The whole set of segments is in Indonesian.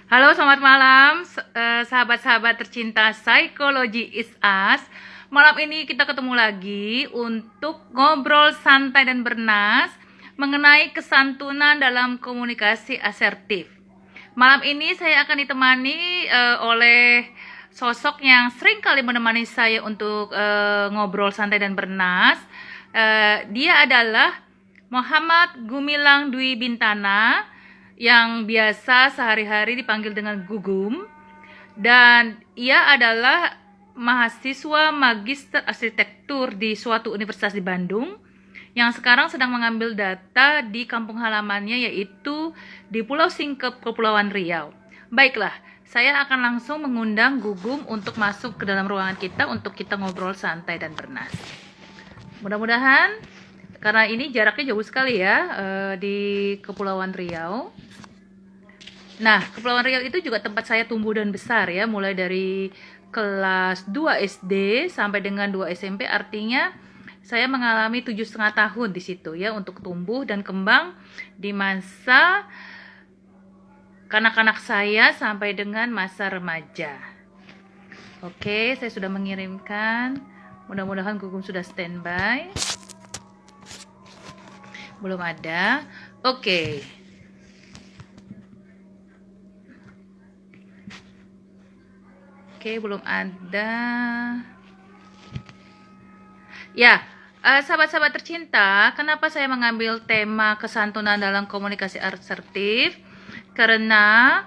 Halo, selamat malam, sahabat-sahabat tercinta Psikologi is Us. Malam ini kita ketemu lagi untuk ngobrol santai dan bernas mengenai kesantunan dalam komunikasi asertif. Malam ini saya akan ditemani oleh sosok yang sering kali menemani saya untuk ngobrol santai dan bernas. Dia adalah Muhammad Gumilang Dwi Bintana yang biasa sehari-hari dipanggil dengan Gugum, dan ia adalah mahasiswa magister arsitektur di suatu universitas di Bandung yang sekarang sedang mengambil data di kampung halamannya, yaitu di Pulau Singkep, Kepulauan Riau. Baiklah, saya akan langsung mengundang Gugum untuk masuk ke dalam ruangan kita untuk kita ngobrol santai dan bernas. Mudah-mudahan, karena ini jaraknya jauh sekali ya, di Kepulauan Riau. Nah, Kepulauan Riau itu juga tempat saya tumbuh dan besar ya, mulai dari kelas 2 SD sampai dengan 2 SMP, artinya saya mengalami 7,5 tahun di situ ya untuk tumbuh dan kembang di masa kanak-kanak saya sampai dengan masa remaja. Oke, saya sudah mengirimkan. Mudah-mudahan Gugum sudah standby. Belum ada. Oke. Oke, belum ada. Ya, sahabat-sahabat tercinta, kenapa saya mengambil tema kesantunan dalam komunikasi asertif? Karena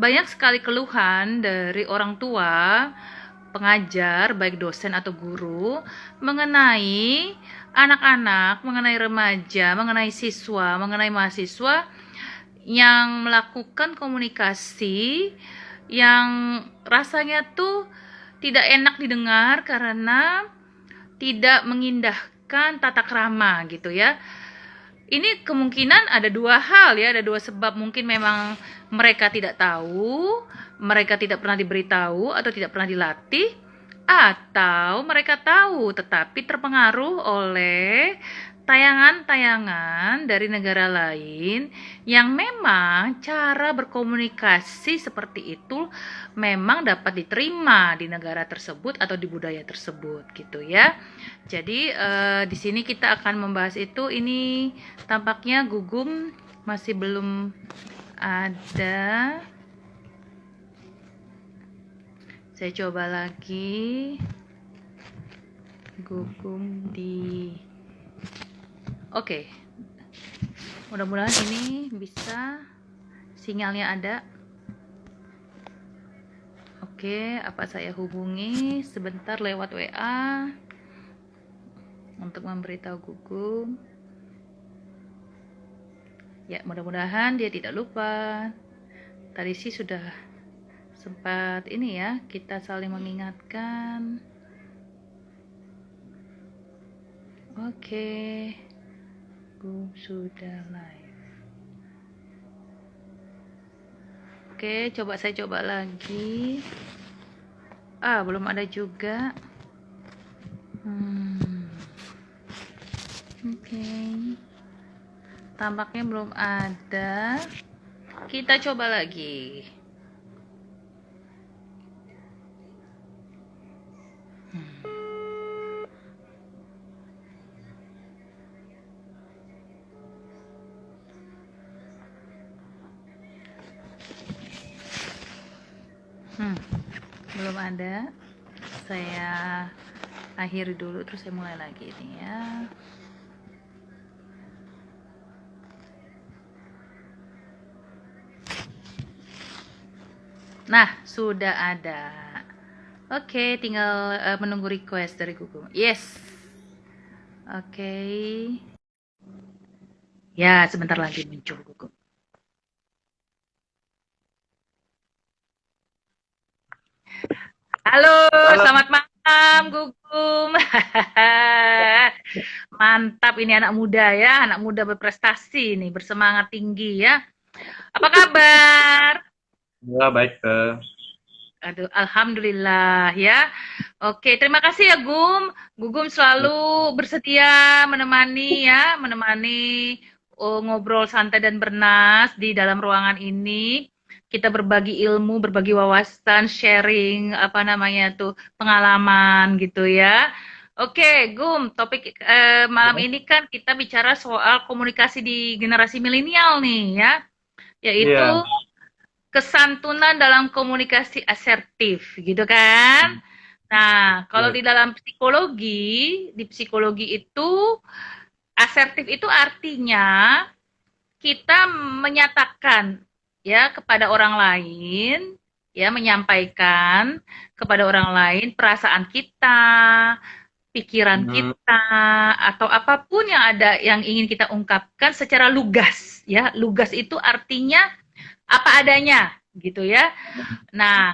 banyak sekali keluhan dari orang tua, pengajar, baik dosen atau guru, mengenai anak-anak, mengenai remaja, mengenai siswa, mengenai mahasiswa yang melakukan komunikasi yang rasanya tuh tidak enak didengar karena tidak mengindahkan tata krama gitu ya. Ini kemungkinan ada dua hal ya, ada dua sebab. Mungkin memang mereka tidak tahu, mereka tidak pernah diberitahu atau tidak pernah dilatih, atau mereka tahu tetapi terpengaruh oleh tayangan-tayangan dari negara lain yang memang cara berkomunikasi seperti itu memang dapat diterima di negara tersebut atau di budaya tersebut gitu ya. Jadi di sini kita akan membahas itu. Ini tampaknya Gugum masih belum ada. Saya coba lagi. Gugum di Oke. Mudah-mudahan ini bisa, sinyalnya ada. Oke, apa saya hubungi sebentar lewat WA untuk memberitahu Gugum. Ya, mudah-mudahan dia tidak lupa. Tadi sih sudah sempat ini ya, kita saling mengingatkan. Oke. Gugum sudah live. Oke, saya coba lagi. Belum ada juga. Oke. Tampaknya belum ada. Kita coba lagi. Belum ada. Saya akhiri dulu terus saya mulai lagi nih ya. Nah, sudah ada. Oke, tinggal menunggu request dari Google. Yes. Oke. Ya, sebentar lagi muncul Google. Halo, selamat malam Gugum. Mantap, ini anak muda ya, anak muda berprestasi nih, bersemangat tinggi ya. Apa kabar? Ya, baik, Kak. Aduh, alhamdulillah ya. Oke, terima kasih ya Gum. Gugum selalu bersedia menemani ya, menemani ngobrol santai dan bernas di dalam ruangan ini. Kita berbagi ilmu, berbagi wawasan, sharing apa namanya tuh pengalaman gitu ya. Oke, Gum, topik malam ini kan kita bicara soal komunikasi di generasi milenial nih ya, yaitu Iya. kesantunan dalam komunikasi asertif gitu kan. Nah, kalau Iya. di psikologi itu asertif itu artinya kita menyatakan ya kepada orang lain, ya menyampaikan kepada orang lain perasaan kita, pikiran Hmm. kita, atau apapun yang ada yang ingin kita ungkapkan secara lugas ya. Lugas itu artinya apa adanya gitu ya. Nah,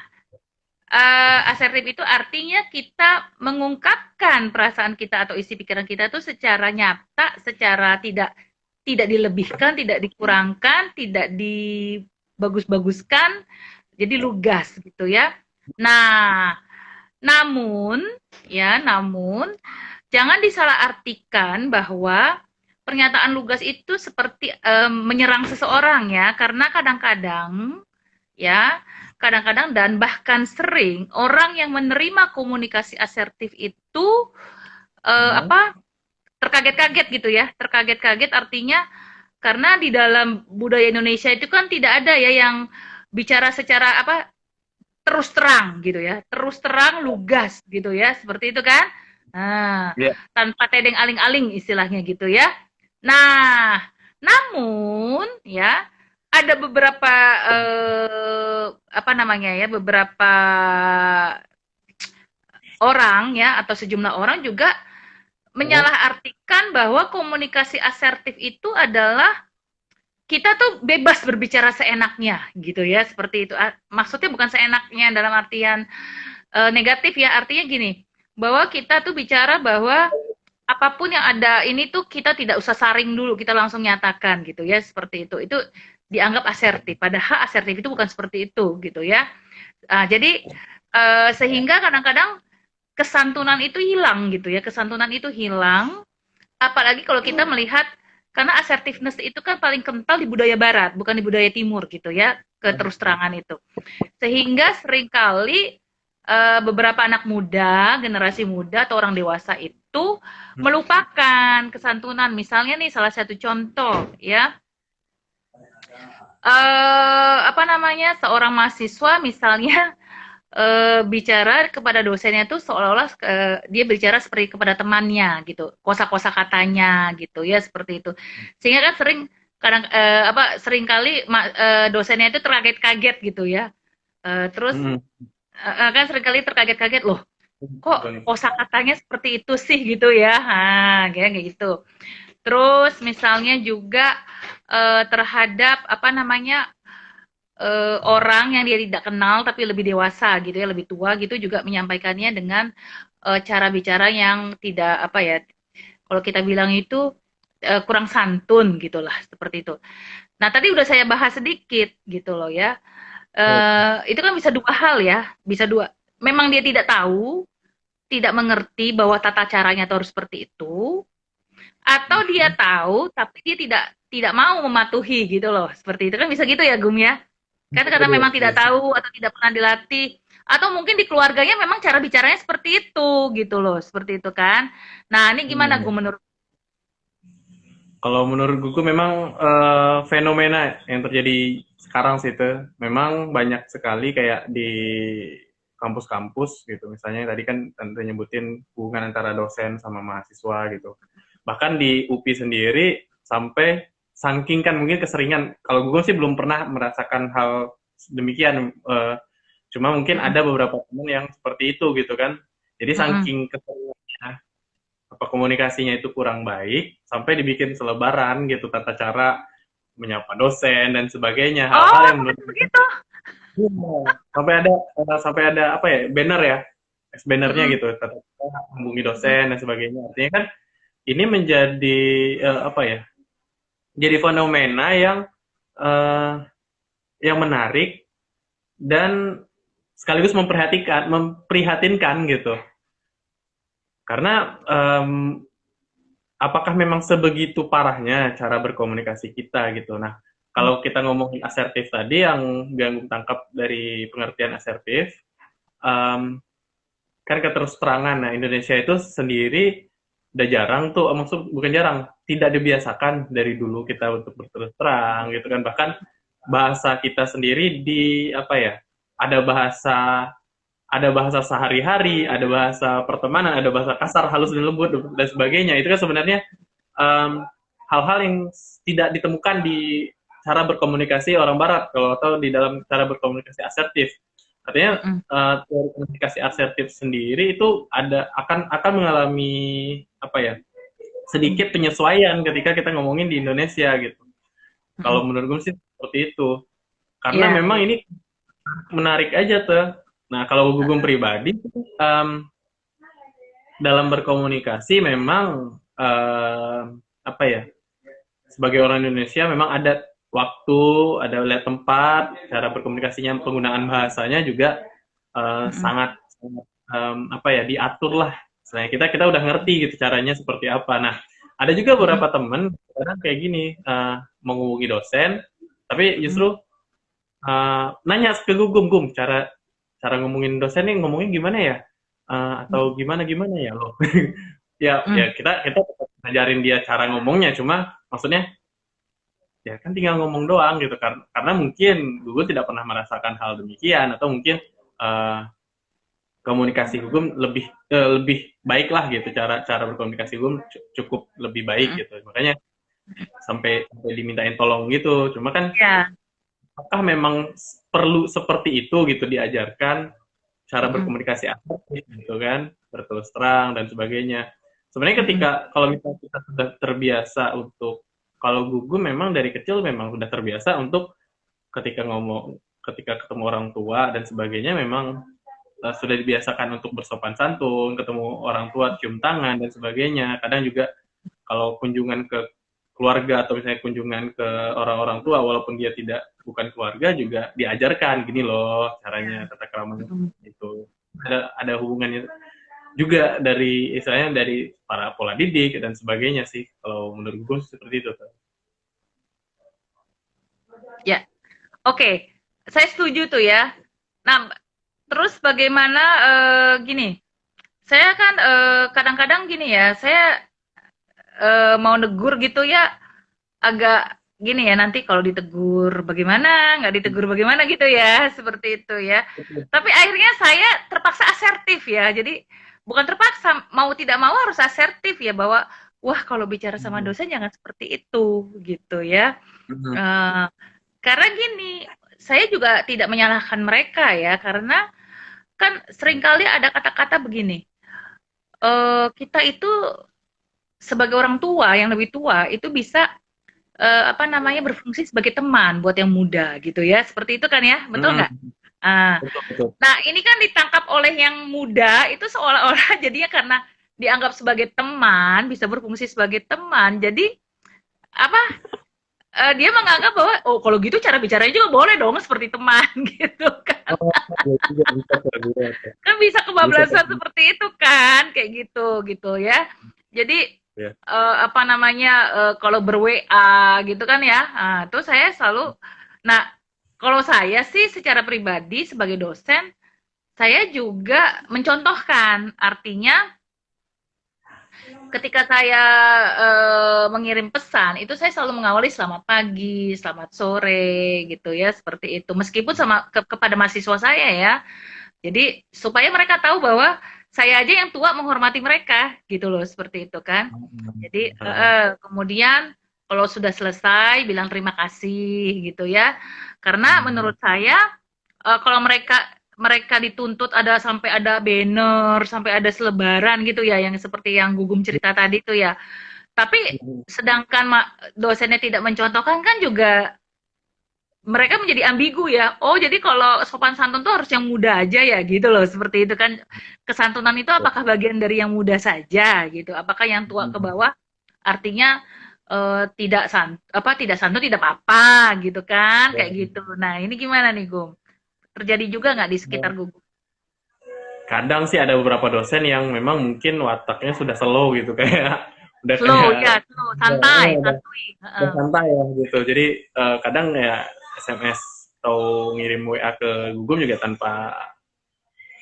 asertif itu artinya kita mengungkapkan perasaan kita atau isi pikiran kita itu secara nyata, secara tidak tidak dilebihkan, tidak dikurangkan, tidak dibagus-baguskan, jadi lugas gitu ya. Nah, namun namun jangan disalahartikan bahwa pernyataan lugas itu seperti menyerang seseorang ya, karena kadang-kadang ya, kadang-kadang dan bahkan sering orang yang menerima komunikasi asertif itu Hmm. apa terkaget-kaget gitu ya, terkaget-kaget artinya karena di dalam budaya Indonesia itu kan tidak ada ya yang bicara secara apa terus terang gitu ya, terus terang lugas gitu ya, seperti itu kan. Nah, Iya. tanpa tedeng aling-aling istilahnya gitu ya. Nah, namun ya ada beberapa apa namanya ya, beberapa orang ya atau sejumlah orang juga Hmm. menyalahartikan bahwa komunikasi asertif itu adalah kita tuh bebas berbicara seenaknya gitu ya, seperti itu. Maksudnya bukan seenaknya dalam artian negatif ya, artinya gini, bahwa kita tuh bicara bahwa apapun yang ada ini tuh kita tidak usah saring dulu, kita langsung nyatakan gitu ya, seperti itu. Itu dianggap asertif, padahal asertif itu bukan seperti itu gitu ya. Jadi sehingga kadang-kadang kesantunan itu hilang gitu ya, kesantunan itu hilang, apalagi kalau kita melihat karena assertiveness itu kan paling kental di budaya barat, bukan di budaya timur gitu ya, keterus terangan itu. Sehingga seringkali beberapa anak muda, generasi muda atau orang dewasa itu melupakan kesantunan. Misalnya nih salah satu contoh ya, apa namanya, seorang mahasiswa misalnya bicara kepada dosennya tuh seolah-olah dia bicara seperti kepada temannya gitu, kosa-kosa katanya gitu ya, seperti itu. Sehingga kan sering kadang apa sering kali dosennya itu terkaget-kaget gitu ya. Terus Hmm. kan sering kali terkaget-kaget loh, kok Betul nih. kosakatanya seperti itu sih gitu ya. Kayak gitu. Terus misalnya juga terhadap apa namanya orang yang dia tidak kenal tapi lebih dewasa gitu ya, lebih tua gitu juga menyampaikannya dengan cara bicara yang tidak apa ya, kalau kita bilang itu kurang santun gitulah, seperti itu. Nah, tadi udah saya bahas sedikit gitu loh ya. Itu kan bisa dua hal ya, bisa dua. Memang dia tidak tahu, tidak mengerti bahwa tata caranya itu harus seperti itu, atau dia Hmm. tahu tapi dia tidak tidak mau mematuhi gitu loh. Seperti itu kan bisa gitu ya, Gum ya. Kan karena Betul, memang tidak betul. tahu atau tidak pernah dilatih atau mungkin di keluarganya memang cara bicaranya seperti itu gitu loh, seperti itu kan. Nah, ini gimana Hmm. Gum menurut. Kalau menurut gue memang fenomena yang terjadi sekarang sih itu memang banyak sekali kayak di kampus-kampus gitu. Misalnya tadi kan tante nyebutin hubungan antara dosen sama mahasiswa gitu. Bahkan di UPI sendiri sampai saking kan mungkin keseringan. Kalau gue sih belum pernah merasakan hal demikian. Cuma mungkin Mm-mm, ada beberapa teman yang seperti itu gitu kan. Jadi mm-mm. saking keseringannya apa komunikasinya itu kurang baik sampai dibikin selebaran gitu tata cara menyapa dosen dan sebagainya, hal-hal Oh, yang menurut gue begitu. sampai ada apa ya, banner ya, bannernya Mm-mm, gitu tata cara menghubungi mm-mm, dosen dan sebagainya. Artinya kan ini menjadi apa ya, jadi fenomena eh, yang menarik dan sekaligus memprihatinkan gitu karena apakah memang sebegitu parahnya cara berkomunikasi kita gitu. Nah, kalau kita ngomongin asertif tadi yang ganggu tangkap dari pengertian asertif, um, kan keterus terangan. Nah, Indonesia itu sendiri udah jarang tuh, maksud bukan jarang, tidak dibiasakan dari dulu kita untuk berterus terang gitu kan. Bahkan bahasa kita sendiri di apa ya? Ada bahasa sehari-hari, ada bahasa pertemanan, ada bahasa kasar, halus dan lembut dan sebagainya. Itu kan sebenarnya um, hal-hal yang tidak ditemukan di cara berkomunikasi orang Barat kalau atau di dalam cara berkomunikasi asertif. Artinya Mm-mm. teori komunikasi asertif sendiri itu akan mengalami apa ya sedikit penyesuaian ketika kita ngomongin di Indonesia gitu. Kalau Mm-mm. menurut gue sih seperti itu. Karena Iya. memang ini menarik aja tuh. Nah kalau Gugum pribadi um, dalam berkomunikasi memang apa ya sebagai orang Indonesia memang ada waktu, ada lihat tempat, cara berkomunikasinya, penggunaan bahasanya juga Mm-mm. sangat, sangat apa ya diatur lah. Selain kita udah ngerti gitu caranya seperti apa. Nah, ada juga Mm-mm. beberapa temen kadang kayak gini menghubungi dosen, tapi Mm-mm. justru nanya ke Gum, cara cara ngomongin dosen nih ngomongin gimana ya? Atau gimana gimana ya lo? Ya Mm-mm. ya kita tetap ngajarin dia cara ngomongnya, cuma maksudnya ya kan tinggal ngomong doang gitu kan, karena mungkin Google tidak pernah merasakan hal demikian atau mungkin uh, komunikasi Google lebih baik lah gitu, cara cara berkomunikasi Google cukup lebih baik Mm-mm. gitu, makanya sampai dimintain tolong gitu. Cuma kan Iya. apakah memang perlu seperti itu gitu diajarkan cara Mm-mm. berkomunikasi aktif gitu kan, berterus terang dan sebagainya. Sebenarnya ketika Mm-mm. kalau misalnya kita sudah terbiasa untuk, kalau Google memang dari kecil memang sudah terbiasa untuk ketika ngomong, ketika ketemu orang tua dan sebagainya memang sudah dibiasakan untuk bersopan santun, ketemu orang tua cium tangan dan sebagainya. Kadang juga kalau kunjungan ke keluarga atau misalnya kunjungan ke orang-orang tua walaupun dia tidak bukan keluarga juga diajarkan gini loh Iya. caranya tata keramanya Mm-mm. itu. Ada hubungannya juga dari istilahnya dari para pola didik dan sebagainya sih kalau menurut gue seperti itu. Ya. Oke. Saya setuju tuh ya. Nah, terus bagaimana gini? Saya kan kadang-kadang gini ya, saya mau negur gitu ya, agak gini ya, nanti kalau ditegur bagaimana, nggak ditegur bagaimana gitu ya, seperti itu ya. Tapi akhirnya saya terpaksa asertif ya. Jadi bukan terpaksa, mau tidak mau harus asertif ya, bahwa wah kalau bicara sama dosen jangan seperti itu gitu ya. Eh, karena gini, saya juga tidak menyalahkan mereka ya, karena kan seringkali ada kata-kata begini, kita itu sebagai orang tua yang lebih tua itu bisa apa namanya berfungsi sebagai teman buat yang muda gitu ya, seperti itu kan ya, betul nggak? Ah, Betul betul. nah ini kan ditangkap oleh yang muda itu seolah-olah jadinya karena dianggap sebagai teman, bisa berfungsi sebagai teman, jadi apa? Dia menganggap bahwa oh kalau gitu cara bicaranya juga boleh dong seperti teman gitu kan. Oh, ya, juga bisa Kan bisa bisa kebablasan seperti itu kan, kayak gitu gitu ya. Jadi ya. apa namanya kalau ber-WA gitu kan ya. Nah, itu saya selalu nah, kalau saya sih secara pribadi sebagai dosen, saya juga mencontohkan. Artinya ketika saya mengirim pesan, itu saya selalu mengawali selamat pagi, selamat sore gitu ya, seperti itu. Meskipun kepada mahasiswa saya ya. Jadi supaya mereka tahu bahwa saya aja yang tua menghormati mereka gitu loh, seperti itu kan. Jadi kemudian kalau sudah selesai bilang terima kasih gitu ya. Karena menurut saya kalau mereka mereka dituntut ada sampai ada banner, sampai ada selebaran gitu ya, yang seperti yang Gugum cerita tadi tuh ya. Tapi sedangkan dosennya tidak mencontohkan kan juga mereka menjadi ambigu ya. Oh, jadi kalau sopan santun tuh harus yang muda aja ya gitu loh. Seperti itu kan. Kesantunan itu apakah bagian dari yang muda saja gitu? Apakah yang tua ke bawah artinya tidak santun tidak apa-apa gitu kan? Kayak gitu. Nah, ini gimana nih, Gum? Terjadi juga nggak di sekitar Gum? Kadang sih ada beberapa dosen yang memang mungkin wataknya sudah slow gitu kayak udah Slow ya, kayak slow, santai, udah, santuy. udah Heeh. santai ya gitu. Jadi kadang ya SMS atau ngirim WA ke Google juga tanpa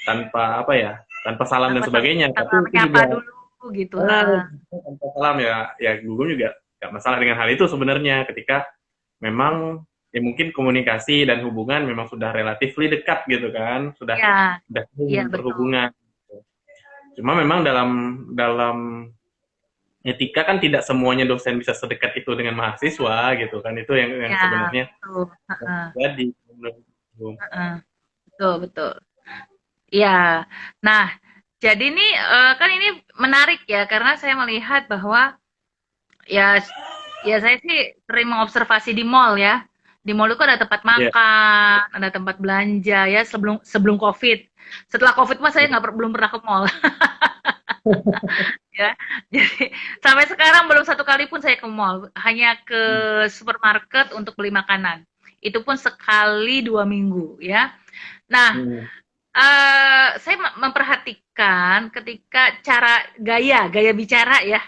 tanpa apa ya, tanpa salam dan Tanpa sebagainya. tanpa Tapi itu menyapa juga dulu gitu. ah, Heeh. tanpa salam ya, ya Google juga nggak masalah dengan hal itu sebenarnya ketika memang ya mungkin komunikasi dan hubungan memang sudah relatifly dekat gitu kan, Iya, sudah iya betul. berhubungan. Cuma memang dalam dalam etika kan tidak semuanya dosen bisa sedekat itu dengan mahasiswa gitu kan, itu yang Iya, sebenarnya betul. Heeh, jadi heeh. Betul, betul. Iya. Nah, jadi nih kan ini menarik ya karena saya melihat bahwa ya ya saya sih sering mengobservasi di mall ya. Di mall itu ada tempat ya. makan, ada tempat belanja ya sebelum sebelum COVID. Setelah COVID mah saya nggak belum pernah ke mall ya. Jadi sampai sekarang belum satu kali pun saya ke mall, hanya ke supermarket untuk beli makanan. Itu pun sekali 2 minggu ya. Nah, Hmm. saya memperhatikan ketika cara gaya bicara ya,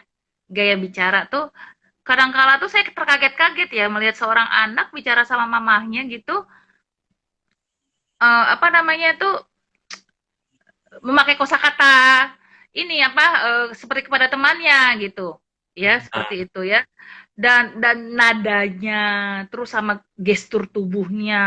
gaya bicara tuh kadang-kala tuh saya terkaget-kaget ya melihat seorang anak bicara sama mamahnya gitu, apa namanya tuh memakai kosakata ini apa seperti kepada temannya gitu, ya Ah, seperti itu ya. Dan nadanya terus sama gestur tubuhnya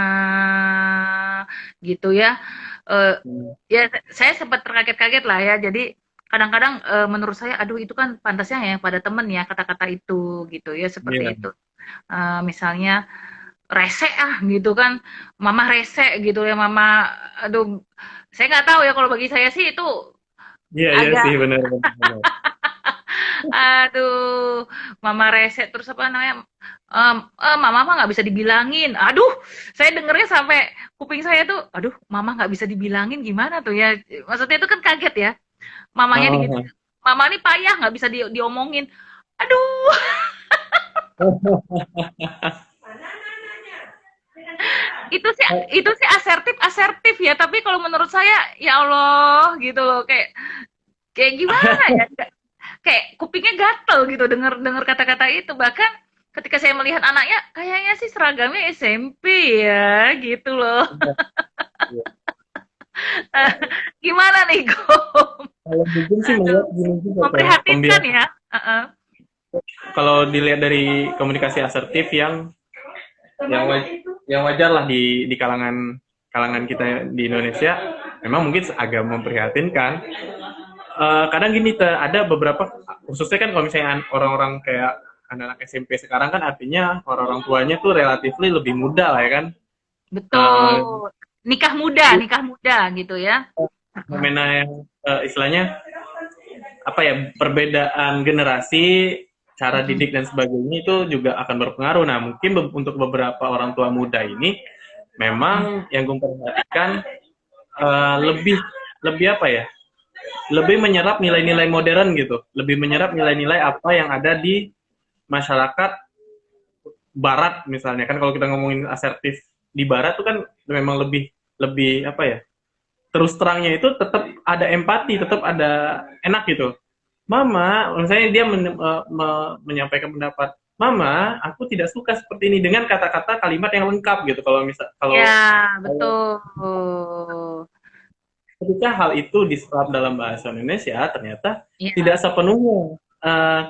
gitu ya. Eh, hmm. ya saya sempat terkaget-kaget lah ya. Jadi kadang-kadang menurut saya aduh itu kan pantasnya ya pada temen ya kata-kata itu gitu ya seperti Iya, itu. Misalnya rese ah gitu kan, mama rese gitu ya mama, aduh saya nggak tahu ya kalau bagi saya sih itu iya, iya agak sih benar, benar, benar. aduh mama rese terus apa namanya mama mah nggak bisa dibilangin, aduh saya dengernya sampai kuping saya tuh aduh mama nggak bisa dibilangin gimana tuh ya, maksudnya itu kan kaget ya mamanya Ah, gitu, mama ini payah nggak bisa diomongin, aduh itu sih asertif asertif ya tapi kalau menurut saya ya Allah gitu loh kayak kayak gimana ya kayak kupingnya gatel gitu denger denger kata-kata itu bahkan ketika saya melihat anaknya kayaknya sih seragamnya SMP ya gitu loh. iya, iya. Gimana nih Go? Kalau mungkin sih Aduh melihat gini juga teh, memprihatinkan ya. Heeh. kalau dilihat dari komunikasi asertif yang wajar lah di kalangan kalangan kita di Indonesia, memang mungkin agak memprihatinkan. Kadang gini ada beberapa, khususnya kan kalau misalnya orang-orang kayak anak-anak SMP sekarang kan artinya orang-orang tuanya tuh relatifly lebih muda lah ya kan. Betul, Uh, nikah muda gitu ya. Heeh. fenomena yang istilahnya apa ya, perbedaan generasi, cara Heeh. didik dan sebagainya itu juga akan berpengaruh. Nah mungkin untuk beberapa orang tua muda ini memang yang gue perhatikan lebih lebih apa ya, lebih menyerap nilai-nilai modern gitu, lebih menyerap nilai-nilai apa yang ada di masyarakat barat misalnya kan, kalau kita ngomongin asertif di barat tuh kan memang lebih lebih apa ya, terus terangnya itu tetap ada empati, tetap ada enak gitu. Mama, misalnya dia menyampaikan pendapat, Mama, aku tidak suka seperti ini dengan kata-kata kalimat yang lengkap gitu. Kalau misal Ya, kalau betul. ketika hal itu diserap dalam bahasa Indonesia, ternyata tidak Iya. sepenuhnya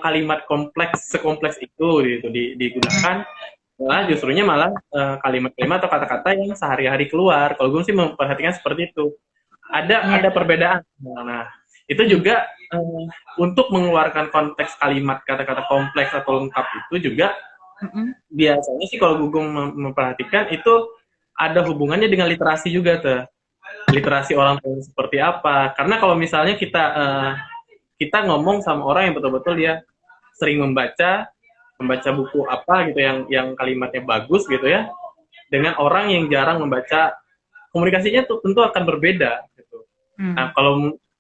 kalimat kompleks sekompleks itu gitu digunakan, malah justrunya malah kalimat-kalimat atau kata-kata yang sehari-hari keluar. Kalau gue sih memperhatikan seperti itu. Iya. Ada perbedaan. Nah, itu juga untuk mengeluarkan konteks kalimat kata-kata kompleks atau lengkap itu juga Mm-mm. biasanya sih kalau Google memperhatikan itu ada hubungannya dengan literasi juga tuh. Literasi orang tua seperti apa. Karena kalau misalnya kita ngomong sama orang yang betul-betul dia sering membaca buku apa gitu yang kalimatnya bagus gitu ya, dengan orang yang jarang membaca, komunikasinya tuh tentu akan berbeda gitu. Nah, Hmm. kalau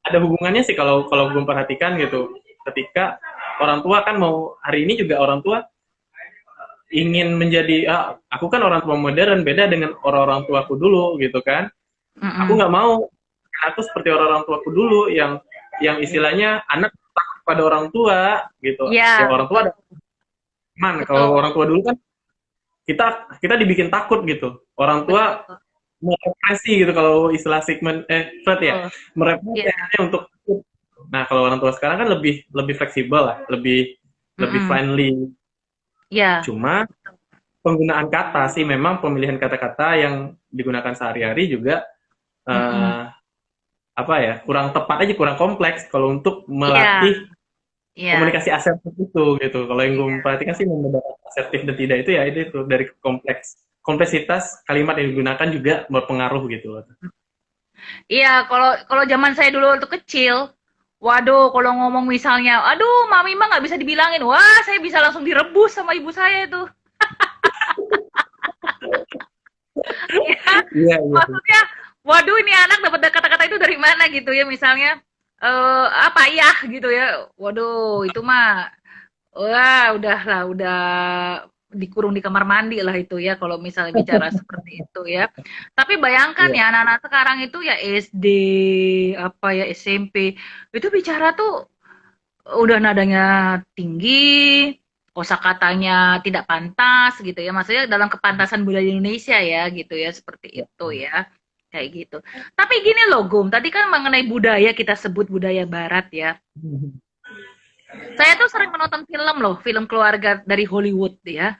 ada hubungannya sih kalau kalau gue perhatikan gitu, ketika orang tua kan mau hari ini juga orang tua ingin menjadi aku kan orang tua modern beda dengan orang-orang tuaku dulu gitu kan. Aku Mm-mm. nggak mau aku seperti orang-orang tuaku dulu yang istilahnya anak kepada orang tua gitu. Ya Ya, orang tua ada aman. Kalau betul. orang tua dulu kan kita kita dibikin takut gitu. Orang tua Betul. merepresi gitu kalau istilah Freud ya, Betul. merepresi Ya. anaknya untuk takut. Nah, kalau orang tua sekarang kan lebih lebih fleksibel lah, lebih lebih Mm-mm. friendly. Ya. Cuma penggunaan kata sih memang pemilihan kata-kata yang digunakan sehari-hari juga Mm-mm. eh, apa ya kurang tepat aja kurang kompleks kalau untuk Ya. melatih Ya. komunikasi asertif itu gitu. Kalau yang gue Iya. perhatikan sih membedakan asertif dan tidak itu ya itu dari kompleksitas kalimat yang digunakan juga berpengaruh gitu loh. Iya, kalau kalau zaman saya dulu waktu kecil, waduh, kalau ngomong misalnya, aduh, mami mah nggak bisa dibilangin, wah, saya bisa langsung direbus sama ibu saya itu. Ya, Iya, iya. maksudnya, waduh, ini anak dapat kata-kata itu dari mana gitu ya, misalnya, apa ya gitu ya, waduh, itu mah, wah, udah lah, udah dikurung di kamar mandi lah itu ya, kalau misalnya bicara seperti itu ya. Tapi bayangkan Iya. ya, anak-anak sekarang itu ya SD, apa ya SMP, itu bicara tuh udah nadanya tinggi, kosakatanya tidak pantas gitu ya. Maksudnya dalam kepantasan budaya Indonesia ya gitu ya, seperti Iya. itu ya. Kayak gitu. Tapi gini loh, Gum, tadi kan mengenai budaya kita sebut budaya barat ya. Saya tuh sering menonton film loh, film keluarga dari Hollywood ya.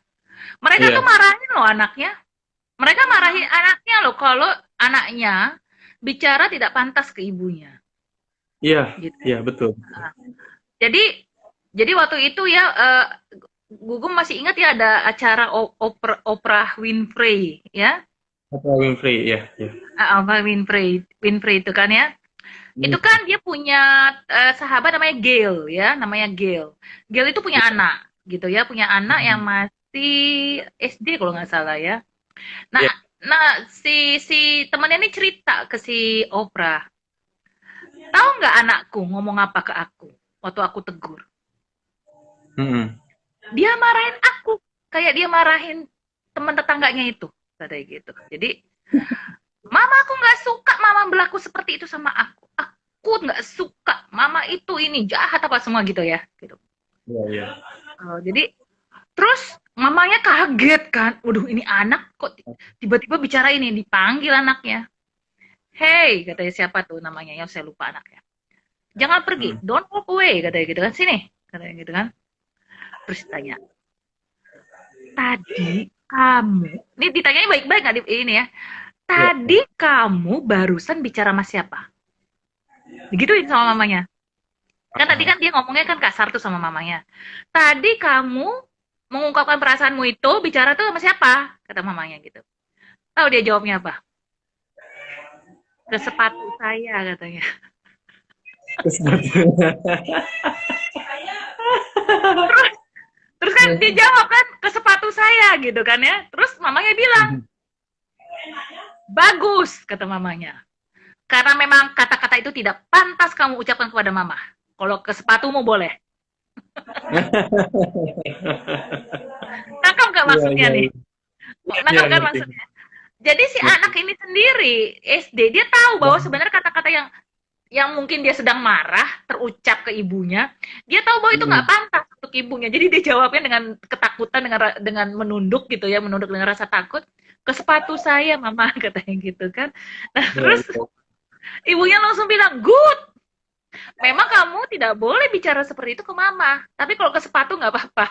Mereka tuh Iya. marahin loh anaknya. Mereka marahin anaknya loh kalau anaknya bicara tidak pantas ke ibunya Iya, gitu. iya betul. Jadi jadi waktu itu ya Gugum masih ingat ya ada acara Oprah Winfrey ya. Oprah Winfrey, iya, iya. Oprah Winfrey, Winfrey itu kan ya. Itu Hmm. kan dia punya sahabat namanya Gail ya, namanya Gail. Gail itu punya anak gitu ya, punya anak yang Hmm. masih SD kalau nggak salah ya. Nah, Iya. nah si temannya ini cerita ke si Oprah. Tahu nggak anakku ngomong apa ke aku waktu aku tegur? Hmm. Dia marahin aku kayak dia marahin teman tetangganya itu katanya gitu. Jadi mama aku nggak suka mama berlaku seperti itu sama aku nggak suka mama itu ini jahat apa semua gitu ya gitu. Iya, iya. Jadi terus mamanya kaget kan, waduh ini anak kok tiba-tiba bicara ini, dipanggil anaknya, hey katanya, siapa tuh namanya yang saya lupa anaknya, jangan pergi, Hmm. don't walk away katanya gitu kan, sini katanya gitu kan. Terus ditanya, tadi kamu, ini ditanyanya baik-baik nggak ini ya, Iya. tadi kamu barusan bicara sama siapa? Digituin sama mamanya. Kan tadi kan dia ngomongnya kan kasar tuh sama mamanya. Tadi kamu mengungkapkan perasaanmu itu bicara tuh sama siapa? Kata mamanya gitu. Tahu dia jawabnya apa? Ke sepatu saya katanya. Terus Terus terus kan dia jawab kan ke sepatu saya gitu kan ya. Terus mamanya bilang, bagus kata mamanya. Karena memang kata-kata itu tidak pantas kamu ucapkan kepada mama. Kalau ke sepatumu boleh. Tangkap nggak Iya, maksudnya iya, nih? iya. Iya, Nangkap kan ngerti. maksudnya? Jadi si Ngerti. anak ini sendiri SD dia tahu Ya. bahwa sebenarnya kata-kata yang mungkin dia sedang marah terucap ke ibunya, dia tahu bahwa itu nggak Hmm. pantas untuk ibunya. Jadi dia jawabnya dengan ketakutan, dengan menunduk gitu ya, menunduk dengan rasa takut. Ke sepatu saya, mama katanya gitu kan. Nah Iya, terus iya. ibunya langsung bilang, good. Memang kamu tidak boleh bicara seperti itu ke mama, tapi kalau ke sepatu nggak apa-apa.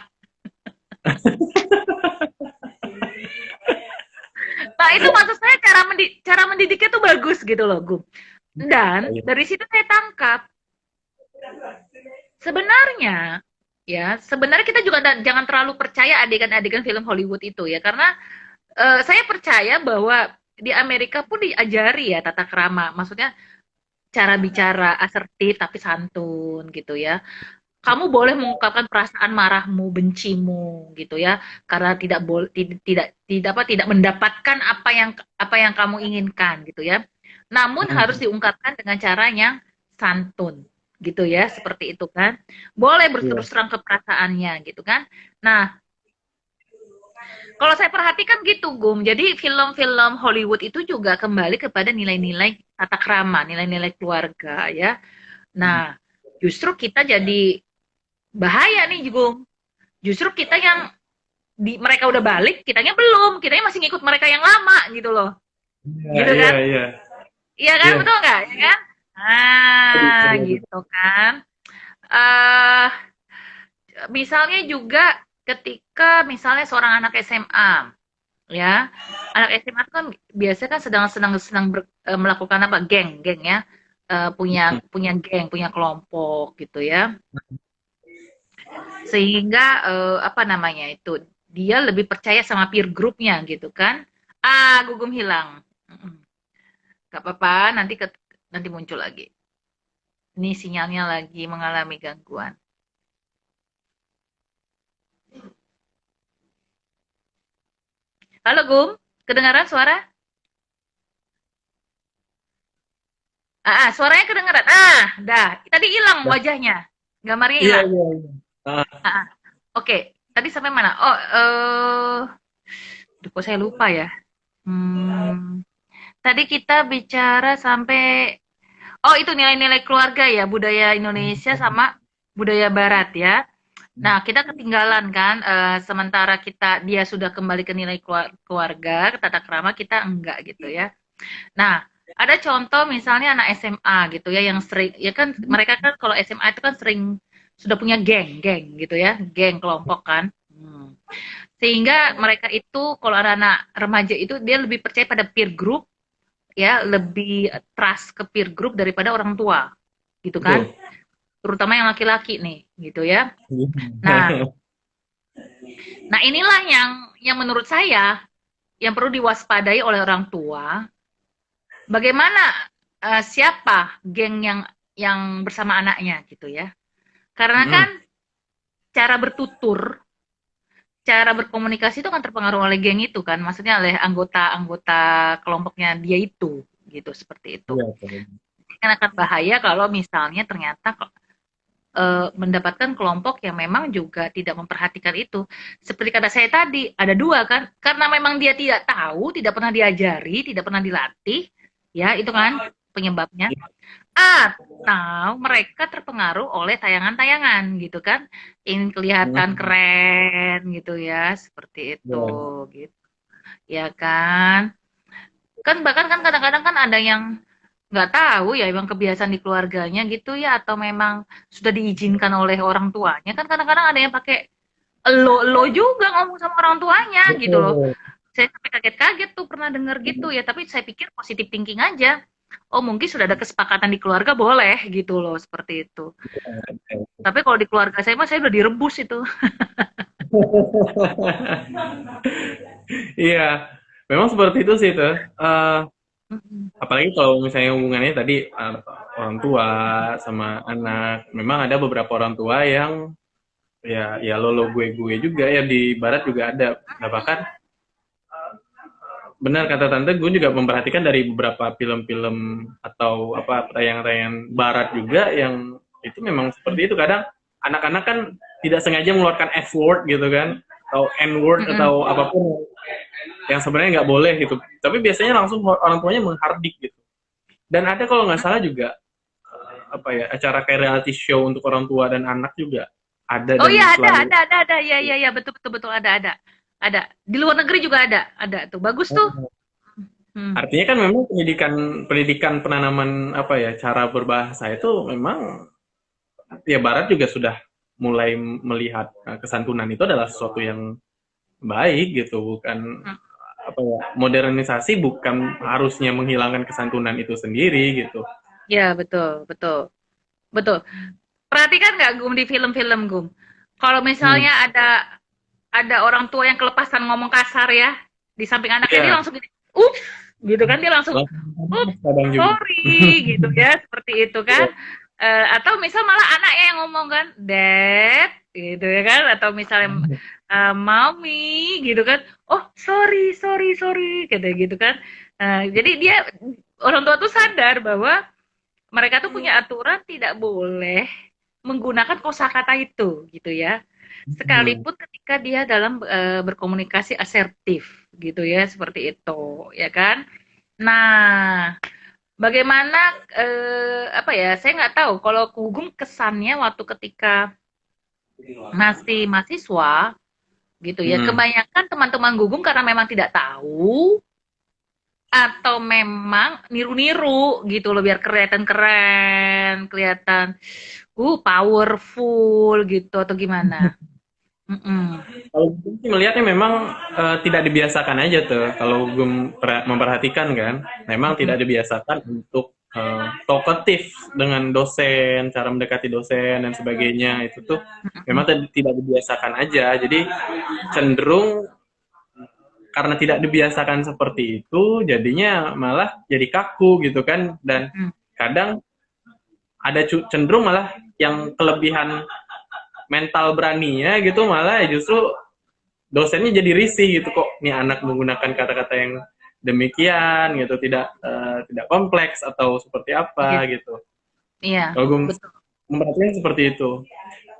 Nah itu maksud saya cara mendidiknya tuh bagus gitu loh, Gum. Dan Iya. dari situ saya tangkap sebenarnya ya sebenarnya kita juga jangan terlalu percaya adegan-adegan film Hollywood itu ya, karena saya percaya bahwa di Amerika pun diajari ya tata krama, maksudnya cara bicara asertif tapi santun gitu ya. Kamu boleh mengungkapkan perasaan marahmu, bencimu gitu ya, karena tidak boleh tidak mendapatkan apa yang kamu inginkan gitu ya. Namun harus Hmm. diungkapkan dengan cara yang santun gitu ya, seperti itu kan. Boleh Iya. berterus terang ke perasaannya gitu kan. Nah, kalau saya perhatikan gitu, Gum. Jadi film-film Hollywood itu juga kembali kepada nilai-nilai tata krama, nilai-nilai keluarga ya. Nah, justru kita jadi bahaya nih, Gung. Justru kita yang mereka udah balik, kitanya belum, kitanya masih ngikut mereka yang lama gitu loh. Iya, Gitu iya, kan? iya. Iya kan, Iya. betul nggak? Ya kan? Aduh, Ah, aduh, aduh. gitu kan. eh Misalnya juga ketika misalnya seorang anak SMA, ya, anak SMA itu kan biasanya kan sedang melakukan apa? Geng ya. Punya punya geng, punya kelompok gitu ya. Sehingga apa namanya itu? Dia lebih percaya sama peer grupnya gitu kan. Ah, gugum hilang. Mm-mm. Gak apa-apa, nanti muncul lagi. Ini sinyalnya lagi mengalami gangguan. Halo Gum, kedengaran suara? Suaranya kedengaran. Dah. Tadi hilang Dah. wajahnya. Gambarnya Iya, hilang. iya, iya. Ah, Ah, ah. Oke. Tadi sampai mana? Oh, kok saya lupa ya. Hmm, Tadi kita bicara sampai, oh itu nilai-nilai keluarga ya, budaya Indonesia sama budaya Barat ya. Nah, kita ketinggalan kan, sementara dia sudah kembali ke nilai keluarga, ke tata krama, kita enggak gitu ya. Nah, ada contoh misalnya anak SMA gitu ya yang sering ya kan mereka kan kalau SMA itu kan sering sudah punya geng gitu ya, geng kelompok kan. Sehingga mereka itu kalau anak-anak remaja itu dia lebih percaya pada peer group ya, lebih trust ke peer group daripada orang tua gitu kan. betul. Terutama yang laki-laki nih gitu ya. Nah, nah inilah yang menurut saya yang perlu diwaspadai oleh orang tua. Bagaimana siapa geng yang bersama anaknya gitu ya. Karena kan Mm-mm. cara bertutur, cara berkomunikasi itu kan terpengaruh oleh geng itu kan, maksudnya oleh anggota-anggota kelompoknya dia itu gitu, seperti itu. Iya, betul. Kan akan bahaya kalau misalnya ternyata mendapatkan kelompok yang memang juga tidak memperhatikan itu. Seperti kata saya tadi, ada dua kan, karena memang dia tidak tahu, tidak pernah diajari, tidak pernah dilatih, ya itu kan penyebabnya. Atau mereka terpengaruh oleh tayangan-tayangan gitu kan, ingin kelihatan Mm-mm. keren gitu ya, seperti itu Iya. gitu. Ya kan? Kan bahkan kan kadang-kadang kan ada yang nggak tahu ya emang kebiasaan di keluarganya gitu ya atau memang sudah diizinkan oleh orang tuanya. Kan kadang-kadang ada yang pakai lo juga ngomong sama orang tuanya gitu loh. Betul. Saya sampai kaget-kaget tuh pernah denger gitu ya, tapi saya pikir positif thinking aja. Oh, mungkin sudah ada kesepakatan di keluarga boleh gitu loh, seperti itu. Tapi kalau di keluarga saya mah saya udah direbus itu. Iya, memang seperti itu sih tuh. Mm-mm. Apalagi kalau misalnya hubungannya tadi orang tua sama anak, memang ada beberapa orang tua yang ya lo gue juga ya di barat juga ada. Nah, bahkan benar kata tante, gue juga memperhatikan dari beberapa film-film atau apa tayangan-tayangan barat juga yang itu memang seperti itu. Kadang anak-anak kan tidak sengaja mengeluarkan F word gitu kan, atau N word Mm-mm. atau apapun yang sebenarnya nggak boleh gitu. Tapi biasanya langsung orang tuanya menghardik gitu. Dan ada kalau nggak salah juga apa ya acara kayak reality show untuk orang tua dan anak juga ada Oh dan iya selalu. ada ya ya ya betul betul betul ada di luar negeri juga ada tuh bagus tuh. Hmm. Artinya kan memang pendidikan pendidikan penanaman apa ya cara berbahasa itu memang ya Barat juga sudah mulai melihat kesantunan itu adalah sesuatu yang baik gitu, bukan Hmm. apa ya modernisasi bukan harusnya menghilangkan kesantunan itu sendiri gitu. Ya betul betul betul. Perhatikan nggak Gum di film-film Gum? Kalau Hmm. misalnya ada orang tua yang kelepasan ngomong kasar ya di samping anaknya dia Iya, langsung gini, ups, gitu kan dia langsung, ups, langsung kadang juga. sorry, gitu ya seperti itu kan. Atau misal malah anaknya yang ngomong kan, dad, gitu ya kan, atau misalnya mami, gitu kan, oh sorry, gitu gitu kan. Jadi dia orang tua tuh sadar bahwa mereka tuh punya aturan tidak boleh menggunakan kosakata itu gitu ya. Hmm. Sekalipun ketika dia dalam berkomunikasi asertif gitu ya, seperti itu, ya kan? Nah, bagaimana apa ya? Saya nggak tahu kalau Gugum kesannya waktu ketika masih mahasiswa gitu ya. Mm-mm. Kebanyakan teman-teman Gugum karena memang tidak tahu atau memang niru-niru gitu loh biar kelihatan keren, kelihatan powerful gitu atau gimana? Mm-mm. Kalau gue sih melihatnya memang tidak dibiasakan aja tuh. Kalau gue memperhatikan kan, memang Mm-mm. tidak dibiasakan untuk talkative dengan dosen, cara mendekati dosen dan sebagainya itu tuh memang tidak dibiasakan aja. Jadi cenderung karena tidak dibiasakan seperti itu, jadinya malah jadi kaku gitu kan. Dan Mm. kadang ada cenderung malah yang kelebihan mental beraninya gitu malah justru dosennya jadi risih gitu kok nih anak menggunakan kata-kata yang demikian gitu tidak kompleks atau seperti Iya, apa gitu. iya, Kalau gue betul. memperhatikan seperti itu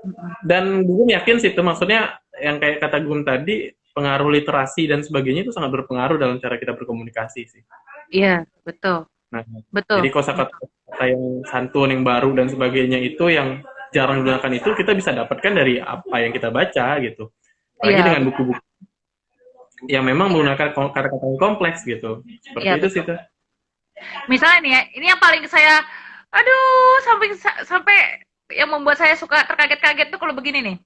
Mm-mm. dan gue yakin sih itu maksudnya yang kayak kata gue tadi pengaruh literasi dan sebagainya itu sangat berpengaruh dalam cara kita berkomunikasi sih. Iya, betul, Nah, betul, jadi kosakata betul. yang santun yang baru dan sebagainya itu yang jarang digunakan itu kita bisa dapatkan dari apa yang kita baca gitu. Apalagi Iya, dengan betul. buku-buku yang memang menggunakan kata-kata yang kompleks gitu. Seperti Iya, itu sih betul. tuh. Misalnya nih ya, ini yang paling saya, aduh, sampai sampai yang membuat saya suka terkaget-kaget tuh kalau begini nih.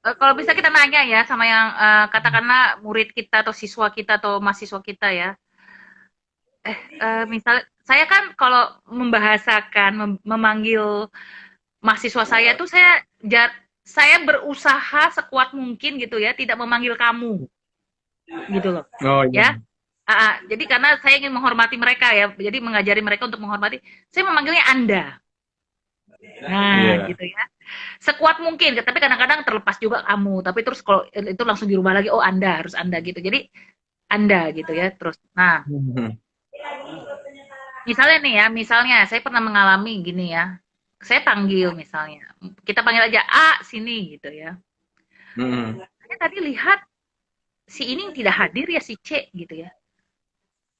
Kalau bisa kita nanya ya sama yang katakanlah murid kita atau siswa kita atau mahasiswa kita ya. Misal saya kan kalau membahasakan, memanggil mahasiswa saya tuh saya berusaha sekuat mungkin gitu ya, tidak memanggil kamu gitu loh. Oh iya. Ya. Jadi karena saya ingin menghormati mereka ya, jadi mengajari mereka untuk menghormati, saya memanggilnya Anda. Nah, Iya. gitu ya. Sekuat mungkin, tapi kadang-kadang terlepas juga kamu, tapi terus kalau itu langsung dirubah lagi, oh Anda, harus Anda gitu. Jadi Anda gitu ya, terus. Nah, Mhm. misalnya nih ya, misalnya saya pernah mengalami gini ya. Saya panggil misalnya, kita panggil aja A sini gitu ya. Mhm. Saya tadi lihat si ini tidak hadir ya si C gitu ya.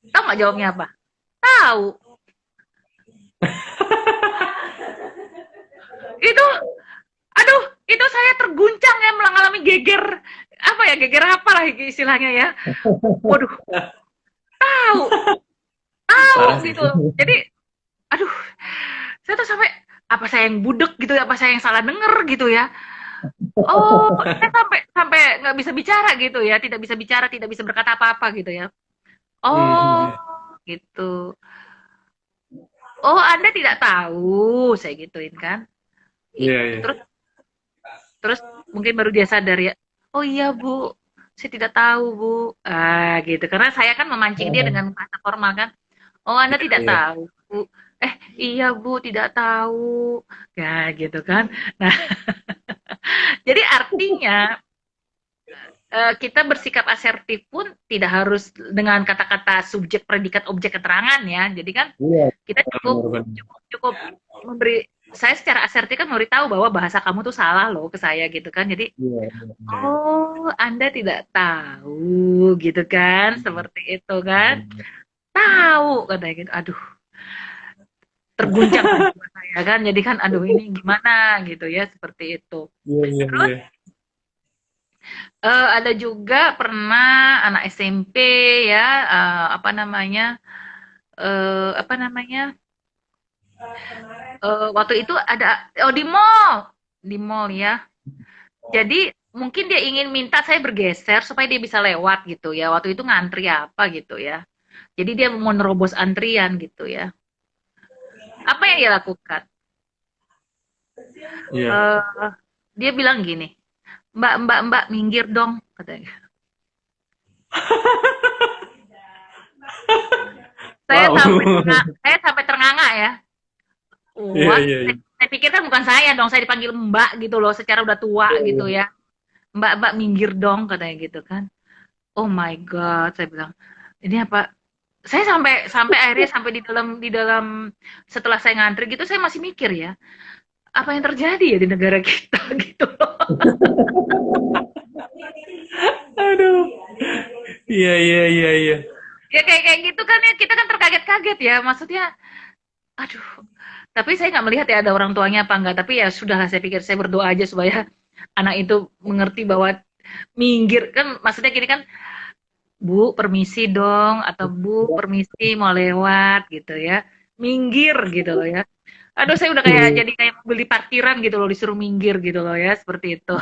Tahu nggak jawabnya apa? Tahu. Itu, aduh, itu saya terguncang ya mengalami geger apa ya geger apa lah istilahnya ya. Waduh, tahu, tahu Parah sih. gitu. Jadi, aduh, saya tuh sampai apa saya yang budek gitu ya, apa saya yang salah denger gitu ya. Oh, saya sampai sampai nggak bisa bicara gitu ya, tidak bisa bicara, tidak bisa berkata apa-apa gitu ya. Oh, Mhm. gitu. Oh, Anda tidak tahu, saya gituin kan. Iya, iya. Terus terus mungkin baru dia sadar ya. Oh iya, Bu. Saya tidak tahu, Bu. Gitu. Karena saya kan memancing dia dengan bahasa formal kan. Oh, Anda Iya, tidak iya. tahu, Bu. Iya, Bu, tidak tahu. Ya, gitu kan. Nah, jadi artinya kita bersikap asertif pun tidak harus dengan kata-kata subjek, predikat, objek, keterangan ya. Jadi kan Iya, kita benar cukup benar. cukup cukup memberi saya secara asertif kan memberitahu bahwa bahasa kamu tuh salah loh ke saya gitu kan. Jadi, Iya, iya, iya. oh, Anda tidak tahu gitu kan, seperti itu kan. Tahu katanya gitu. Aduh, terguncang kan jiwa saya kan. Jadi kan aduh ini gimana gitu ya, seperti itu. Iya, iya, Terus iya. ada juga pernah anak SMP ya, apa namanya, waktu itu ada oh di mall ya. Jadi mungkin dia ingin minta saya bergeser supaya dia bisa lewat gitu ya. Waktu itu ngantri apa gitu ya. Jadi dia mau nerobos antrian gitu ya. Apa yang dia lakukan? Iya. Eh, dia bilang gini, Mbak, Mbak, Mbak, minggir dong, katanya. Wow. Saya sampai ternganga ya. Iya, What? iya, iya. Saya pikir kan bukan saya dong, saya dipanggil Mbak gitu loh, secara udah tua Iya, gitu iya. ya. Mbak, Mbak, minggir dong, katanya gitu kan. Oh my God, saya bilang, ini apa? Saya sampai sampai akhirnya sampai di dalam setelah saya ngantri gitu, saya masih mikir ya, apa yang terjadi ya di negara kita gitu loh. Aduh. Iya, iya, iya, iya. Ya kayak kayak gitu kan ya, kita kan terkaget-kaget ya, maksudnya aduh. Tapi saya nggak melihat ya ada orang tuanya apa enggak, tapi ya sudahlah, saya pikir saya berdoa aja supaya anak itu mengerti bahwa minggir kan, maksudnya gini kan, Bu permisi dong, atau Bu permisi mau lewat gitu ya, minggir gitu loh ya. Aduh, saya udah kayak jadi kayak mobil di parkiran gitu loh, disuruh minggir gitu loh ya, seperti itu.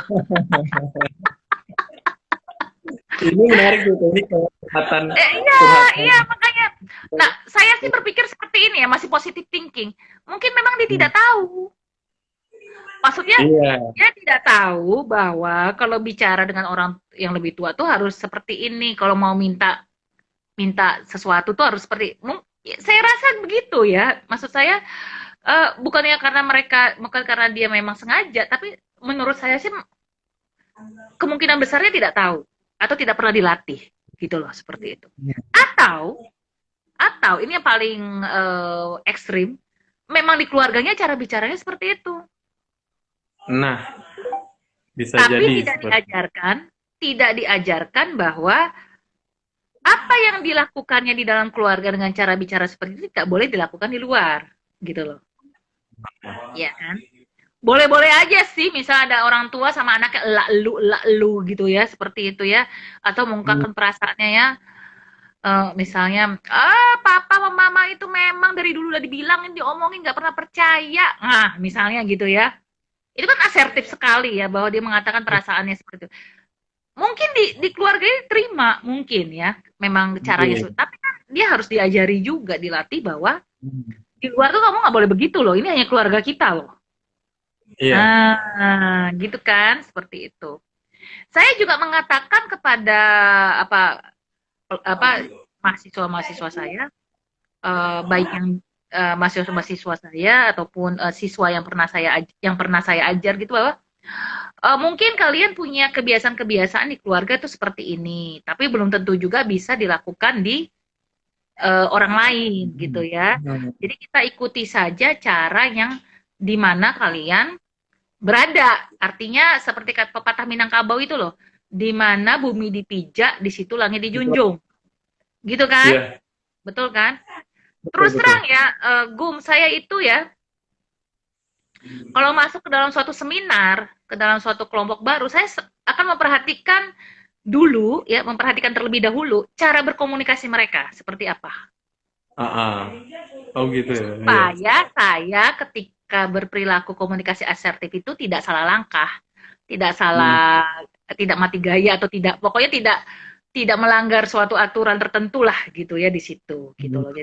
Ini menarik tuh, ini curhatan Iya, curhatan. iya makanya. Nah, saya sih berpikir seperti ini ya, masih positive thinking. Mungkin memang dia tidak tahu. Maksudnya Iya, dia tidak tahu bahwa kalau bicara dengan orang yang lebih tua tuh harus seperti ini. Kalau mau minta minta sesuatu tuh harus seperti, saya rasa begitu ya. Maksud saya bukannya karena mereka, bukan karena dia memang sengaja, tapi menurut saya sih kemungkinan besarnya tidak tahu atau tidak pernah dilatih gitu loh, seperti itu. Atau ini yang paling ekstrim, memang di keluarganya cara bicaranya seperti itu, nah bisa tapi jadi tidak seperti diajarkan, bahwa apa yang dilakukannya di dalam keluarga dengan cara bicara seperti itu tidak boleh dilakukan di luar, gitu loh. Ya kan? Boleh-boleh aja sih, misal ada orang tua sama anaknya elak lu gitu ya, seperti itu ya, atau mengungkapkan perasaannya ya. Misalnya, papa sama mama itu memang dari dulu udah dibilangin, diomongin, nggak pernah percaya. Nah, misalnya gitu ya. Itu kan asertif sekali ya, bahwa dia mengatakan perasaannya seperti itu. Mungkin di keluarganya terima, mungkin ya, memang caranya iya. tapi kan dia harus diajari juga, dilatih bahwa di luar tuh kamu nggak boleh begitu loh, ini hanya keluarga kita loh. Iya. Nah, gitu kan, seperti itu. Saya juga mengatakan kepada apa apa mahasiswa-mahasiswa saya, baik yang mahasiswa-mahasiswa saya ataupun siswa yang pernah saya ajar gitu, bahwa mungkin kalian punya kebiasaan-kebiasaan di keluarga itu seperti ini, tapi belum tentu juga bisa dilakukan di orang lain gitu ya. Jadi kita ikuti saja cara yang dimana kalian berada. Artinya seperti kata pepatah Minangkabau itu loh, di mana bumi dipijak, di situ langit dijunjung. Gitu kan? Iya, Betul kan? betul Terus betul. terang ya, saya itu ya, kalau masuk ke dalam suatu seminar, ke dalam suatu kelompok baru, saya akan memperhatikan dulu ya, memperhatikan terlebih dahulu cara berkomunikasi mereka seperti apa. Ah, ah. Oh gitu ya. Iya. Supaya saya ketika berperilaku komunikasi asertif itu tidak salah langkah, tidak Hmm. salah, tidak mati gaya, atau tidak, pokoknya tidak melanggar suatu aturan tertentu lah gitu ya di situ gitu Hmm. loh.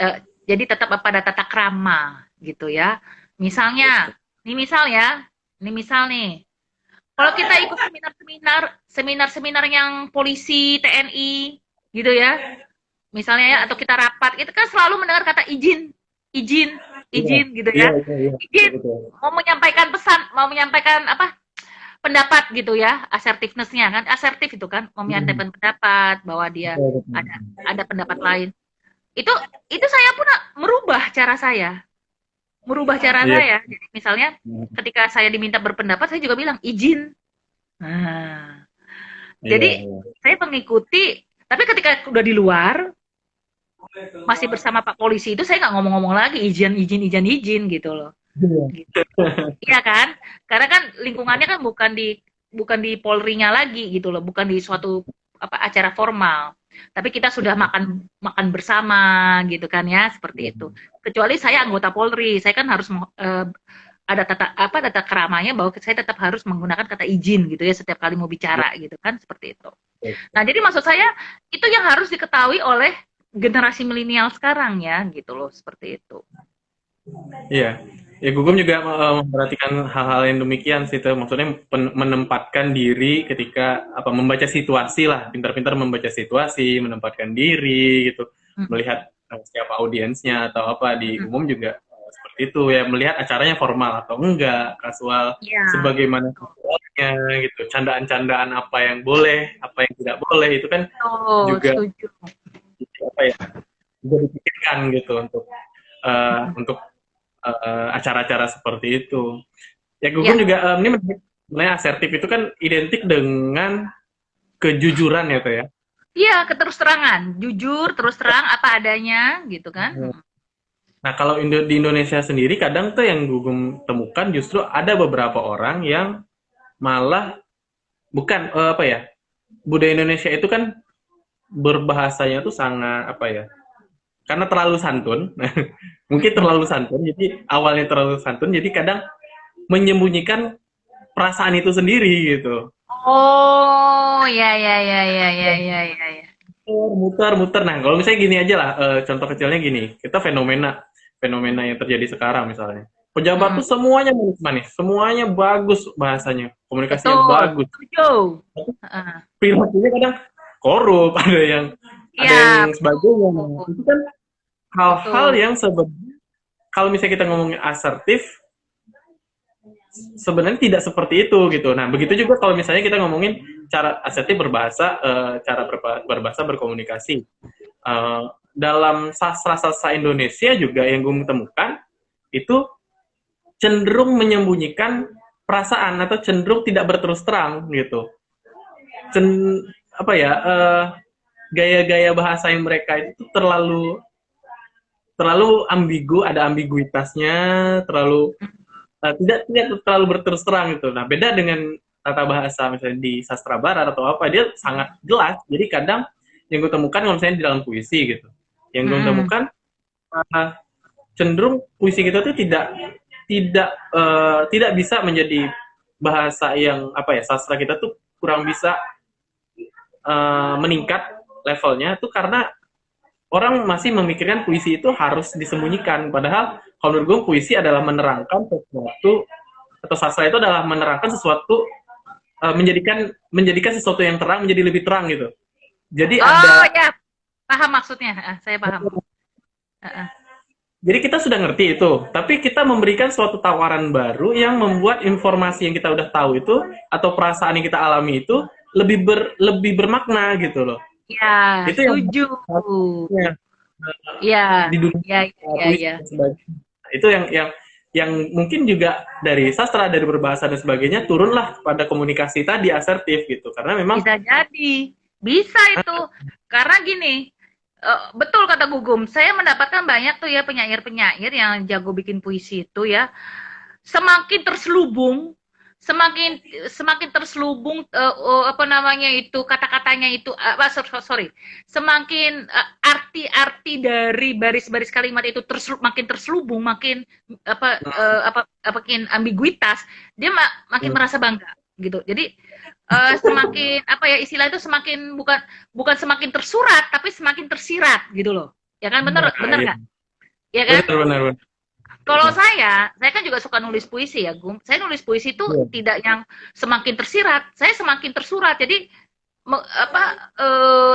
Eh, jadi tetap pada tata krama gitu ya. Misalnya, ini misal ya, ini misal nih, kalau kita ikut seminar-seminar yang polisi, TNI gitu ya, misalnya ya, atau kita rapat, kita kan selalu mendengar kata izin, izin, Iya, izin gitu iya, ya. iya, iya. Betul, Izin betul. mau menyampaikan pesan, mau menyampaikan apa? Pendapat gitu ya, assertiveness-nya kan, asertif itu kan, mau Hmm. menyampaikan pendapat bahwa dia Betul, betul. ada pendapat lain. Itu saya pun merubah cara Iya. saya. Jadi misalnya ketika saya diminta berpendapat, saya juga bilang izin. Nah, Iya, jadi iya. saya mengikuti, tapi ketika udah di luar, masih bersama Pak Polisi itu, saya nggak ngomong-ngomong lagi izin, izin, izin, izin gitu loh. Iya. Gitu. Iya kan? Karena kan lingkungannya kan bukan di Polri-nya lagi gitu loh, bukan di suatu acara formal. Tapi kita sudah makan makan bersama gitu kan ya, seperti itu. Kecuali saya anggota Polri, saya kan harus ada tata keramanya, bahwa saya tetap harus menggunakan kata izin gitu ya setiap kali mau bicara gitu kan, seperti itu. Nah, jadi maksud saya itu yang harus diketahui oleh generasi milenial sekarang ya, gitu loh, seperti itu. Iya. Ya, Gugum juga memperhatikan hal-hal yang demikian sih, tuh. Maksudnya menempatkan diri ketika membaca situasi lah, pintar-pintar membaca situasi, menempatkan diri gitu, Mm, melihat siapa audiensnya atau apa di mm, umum juga seperti itu ya, melihat acaranya formal atau enggak, kasual Iya, sebagaimana betul. kasualnya gitu, candaan-candaan apa yang boleh, apa yang tidak boleh itu kan Betul, juga setuju. apa ya, juga dipikirkan gitu untuk acara-acara seperti itu. Ya Gugum Ya, juga ini sebenarnya asertif itu kan identik dengan kejujuran ya Teh ya. Iya, keterus terangan, jujur, terus terang apa adanya, gitu kan? Nah, kalau di Indonesia sendiri kadang tuh yang Gugum temukan justru ada beberapa orang yang malah bukan apa ya, budaya Indonesia itu kan berbahasanya tuh sangat apa ya, karena terlalu santun. Mungkin Mm-mm. terlalu santun, jadi awalnya terlalu santun, jadi kadang menyembunyikan perasaan itu sendiri gitu. Oh, ya, ya, ya, ya, ya, ya, ya, ya. Muter, muter. Nah, kalau misalnya gini aja lah, contoh kecilnya gini, kita fenomena, fenomena yang terjadi sekarang misalnya. Pejabat Mm-mm. tuh semuanya manis-manis, semuanya bagus bahasanya, komunikasinya Betul, bagus. setuju. Heeh. Perilakunya kadang korup, ada yang Ya, sebagainya. Nah, betul, itu kan hal-hal betul. yang sebenarnya kalau misalnya kita ngomongin asertif, sebenarnya tidak seperti itu gitu. Nah, begitu juga kalau misalnya kita ngomongin cara asertif berbahasa, cara berbahasa berkomunikasi. Eh, dalam sastra-sastra Indonesia juga yang gue temukan itu cenderung menyembunyikan perasaan atau cenderung tidak berterus terang gitu. Cen apa ya gaya-gaya bahasa yang mereka itu terlalu terlalu ambigu, ada ambiguitasnya, terlalu tidak terlalu berterus terang gitu. Nah, beda dengan tata bahasa misalnya di sastra barat atau apa, dia sangat jelas. Jadi kadang yang gue temukan kalau misalnya di dalam puisi gitu, yang gue Mm-mm. temukan uh, cenderung puisi kita tuh tidak bisa menjadi bahasa yang apa ya, sastra kita tuh kurang bisa meningkat levelnya tuh karena orang masih memikirkan puisi itu harus disembunyikan, padahal kalau menurut gue puisi adalah menerangkan sesuatu, atau sastra itu adalah menerangkan sesuatu, menjadikan menjadikan sesuatu yang terang menjadi lebih terang gitu. Jadi Oh, ada, ya, paham maksudnya. Saya paham. Heeh. jadi kita sudah ngerti itu, tapi kita memberikan suatu tawaran baru yang membuat informasi yang kita udah tahu itu atau perasaan yang kita alami itu lebih bermakna gitu loh. Ya, Itu yang setuju. ya, Ya, di dunia ya, ya, puisi ya. dan sebagainya. Itu yang mungkin juga dari sastra, dari berbahasa dan sebagainya turunlah pada komunikasi tadi asertif gitu. Karena memang Bisa jadi. Bisa itu. Karena gini, betul kata Gugum. Saya mendapatkan banyak tuh ya penyair-penyair yang jago bikin puisi itu ya. Semakin terselubung, semakin semakin terselubung apa namanya itu kata-katanya itu sorry, semakin arti-arti dari baris-baris kalimat itu makin terselubung, makin makin ambiguitas, dia makin merasa bangga gitu. Jadi semakin apa ya istilah itu semakin bukan bukan semakin tersurat tapi semakin tersirat gitu loh. Ya kan bener nah, bener ya, nggak? Ya kan? benar benar benar. Kalau saya kan juga suka nulis puisi ya, Gung. Saya nulis puisi itu Iya. tidak yang semakin tersirat, saya semakin tersurat. Jadi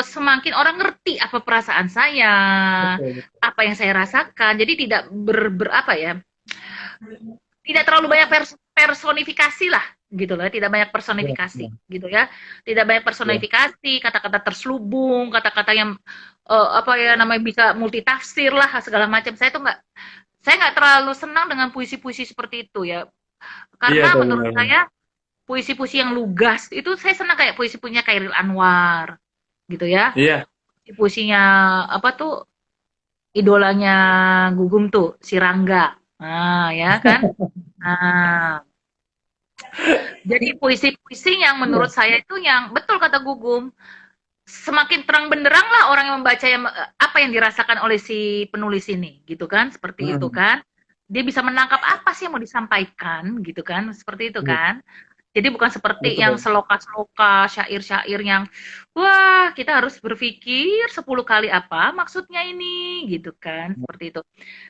semakin orang ngerti apa perasaan saya, Betul, apa yang saya rasakan. Jadi tidak apa ya, tidak terlalu banyak personifikasi lah gitu loh, tidak banyak personifikasi betul. gitu ya, tidak banyak Ya, personifikasi, kata-kata terselubung, kata-kata yang apa ya namanya bisa multitafsir lah segala macam. Saya nggak terlalu senang dengan puisi-puisi seperti itu ya, iya karena tuh menurut benar benar. saya puisi-puisi yang lugas itu saya senang kayak puisi-puisinya Chairil Anwar gitu ya, Iya. puisinya apa tuh idolanya Gugum tuh si Rangga, nah ya kan, nah jadi puisi-puisi yang menurut Iya. saya itu yang betul kata Gugum, semakin terang benderang lah orang yang membaca yang, apa yang dirasakan oleh si penulis ini gitu kan, seperti itu Hmm. kan, dia bisa menangkap apa sih yang mau disampaikan gitu kan, seperti itu Iya. kan. Jadi bukan seperti yang Betul. seloka-seloka, syair-syair yang wah kita harus berpikir 10 kali apa maksudnya ini gitu kan, seperti itu.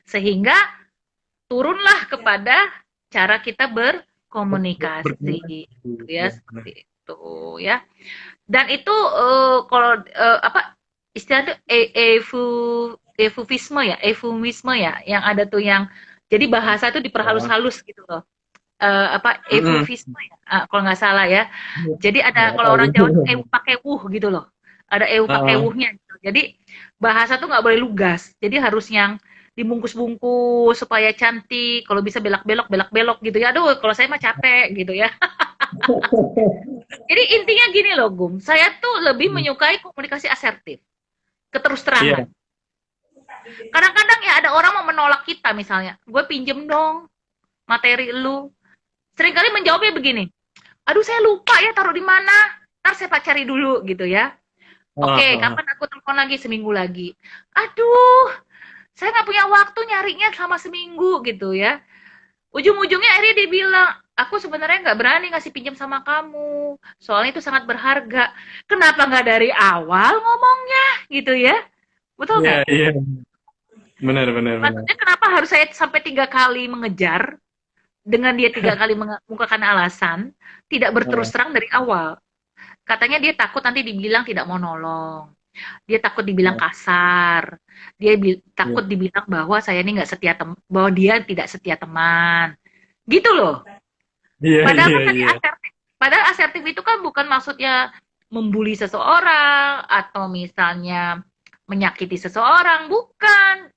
Sehingga turunlah kepada cara kita berkomunikasi Berkomunikasi. gitu ya, Iya, benar. seperti itu ya. Dan itu kalau apa istilahnya eufemisme ya, eufemisme ya, yang ada tuh yang jadi bahasa itu Ya. diperhalus-halus gitu loh. Apa Mm-mm. eufemisme ya, kalau nggak salah ya. Jadi ada Nggak kalau tahu orang juga. Jawa tuh ewu pakai wuh gitu loh. Ada ewu pakai Heeh. wuhnya gitu. Jadi bahasa tuh nggak boleh lugas. Jadi harus yang dibungkus-bungkus supaya cantik. Kalau bisa belak-belok, belak-belok gitu ya. Aduh, kalau saya mah capek gitu ya. Jadi intinya gini loh, Gum. Saya tuh lebih menyukai komunikasi asertif, keterus Iya. terangan. Kadang-kadang ya ada orang mau menolak kita misalnya, gue pinjem dong materi lu. Seringkali menjawabnya begini, aduh saya lupa ya taruh di mana, ntar saya cari dulu gitu ya. Oke, Heeh. kapan aku telepon lagi? Seminggu lagi. Aduh, saya nggak punya waktu nyarinya selama seminggu gitu ya. Ujung-ujungnya akhirnya dia bilang, aku sebenarnya nggak berani ngasih pinjam sama kamu, soalnya itu sangat berharga. Kenapa nggak dari awal ngomongnya gitu ya? Betul Iya, nggak? iya. Benar, benar, benar. Maksudnya kenapa harus saya sampai 3 kali mengejar dengan dia 3 kali mengungkapkan alasan, tidak berterus Heeh. terang dari awal. Katanya dia takut nanti dibilang tidak mau nolong. Dia takut dibilang Heeh. kasar. Dia Iya, takut dibilang bahwa saya ini nggak setia bahwa dia tidak setia teman. Gitu loh. iya, Padahal iya, kan tadi iya. asertif. Padahal asertif itu kan bukan maksudnya membuli seseorang atau misalnya menyakiti seseorang, bukan.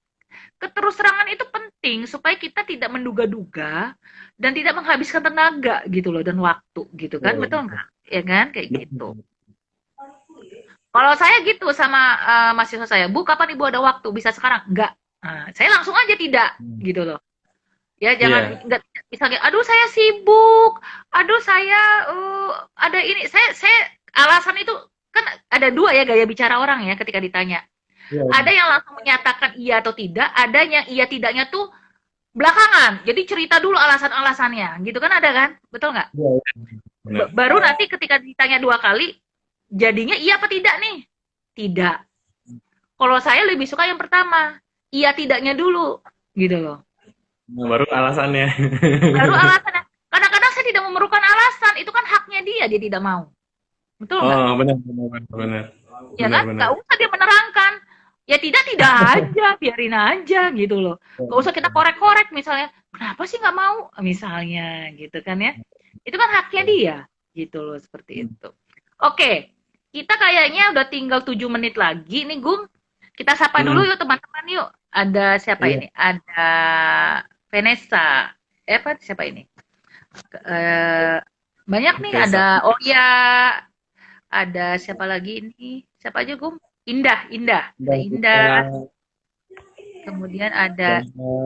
Keterus-terangan itu penting supaya kita tidak menduga-duga dan tidak menghabiskan tenaga gitu loh dan waktu gitu kan, Betul, betul nggak? Ya kan, kayak gitu. betul. Kalau saya gitu sama mahasiswa saya, Bu, kapan Ibu ada waktu? Bisa sekarang? Enggak. Nah, saya langsung aja tidak, gitu loh. Ya, jangan Iya. enggak misalnya, aduh saya sibuk, aduh saya ada ini, saya alasan itu kan ada dua ya gaya bicara orang ya ketika ditanya. Iya, Ada yang langsung menyatakan iya atau tidak, ada yang iya tidaknya tuh belakangan. Jadi cerita dulu alasan-alasannya, gitu kan ada kan? Betul nggak? iya, benar. Baru nanti ketika ditanya 2 kali, jadinya iya apa tidak nih? Tidak. Kalau saya lebih suka yang pertama, iya tidaknya dulu, gitu loh. Nah, baru alasannya. Baru alasannya. Kadang-kadang saya tidak memerlukan alasan, itu kan haknya dia tidak mau. Betul nggak? Oh, benar, benar, benar, benar. Ya Benar, kan? benar. Nggak usah dia menerangkan. Ya tidak aja, biarin aja gitu loh. Nggak usah kita korek-korek misalnya, kenapa sih nggak mau? Misalnya gitu kan ya. Itu kan haknya dia, gitu loh, seperti itu. Oke, kita kayaknya udah tinggal 7 menit lagi nih, Gung. Kita sapa dulu Mm-mm. yuk teman-teman yuk. Ada siapa Iya. ini? Ada Vanessa. Apa siapa ini? Eh, banyak nih, Desa. ada Oya, ada siapa lagi ini? Siapa aja, Gung? Indah. Ada Dan kita Indah. Kemudian ada dan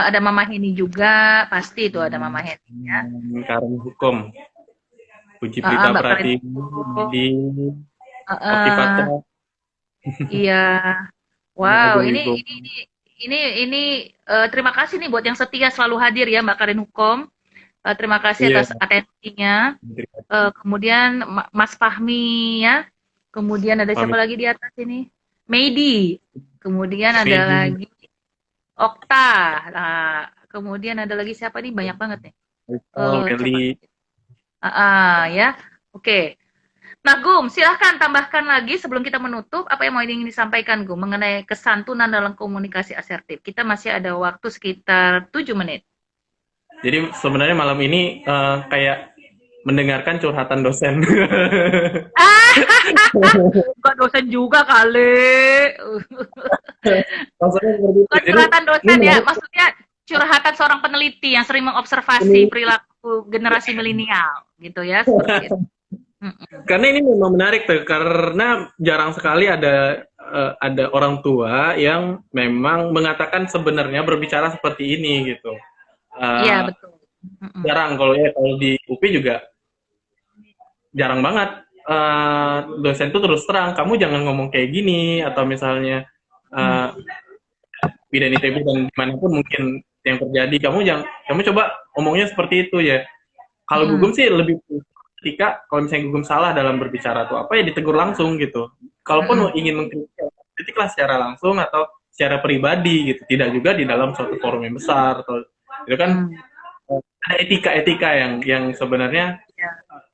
ada Mama Heni juga, pasti itu ada Mama Heni ya. Karena hukum. Puji Prita Mbak Karin Pratiwi, itu. di Oki Heeh, Fatra, iya. dan Wow, Agung ini Wibowo. ini ini ini ini terima kasih nih buat yang setia selalu hadir ya Mbak Karin Hukom. Terima kasih Iya, atas atensinya. Kemudian Mas Fahmi ya. Kemudian ada siapa pamit. lagi di atas ini? Meidi. Kemudian ada Medi, lagi Okta. Nah, kemudian ada lagi siapa nih? Banyak banget nih. Siapa? Meli. Ya. Oke. Nah, Gum, silahkan tambahkan lagi sebelum kita menutup apa yang mau ingin disampaikan, Gum, mengenai kesantunan dalam komunikasi asertif. Kita masih ada waktu sekitar 7 menit. Jadi sebenarnya malam ini kayak mendengarkan curhatan dosen. Bukan dosen juga kali. Maksudnya seperti itu. Bukan Jadi curhatan ini dosen ya, menarik. maksudnya curhatan seorang peneliti yang sering mengobservasi perilaku generasi milenial, gitu ya, seperti itu. Karena ini memang menarik tuh, karena jarang sekali ada orang tua yang memang mengatakan sebenarnya berbicara seperti ini gitu. Iya, Eh, betul. Mm-mm. jarang kalau di UPI juga jarang banget. Dosen tuh terus terang, kamu jangan ngomong kayak gini atau misalnya eh, bidan ITB dan dimanapun mungkin yang terjadi, kamu coba omongnya seperti itu ya. Kalau Gugum Mm-mm. sih lebih ketika kalau misalnya Gugum salah dalam berbicara tuh apa ya ditegur langsung gitu. Kalaupun Mm-mm. ingin mengkritik, kritiklah secara langsung atau secara pribadi gitu. Tidak juga di dalam suatu forum yang besar atau itu kan Mm. ada etika-etika yang sebenarnya Ya.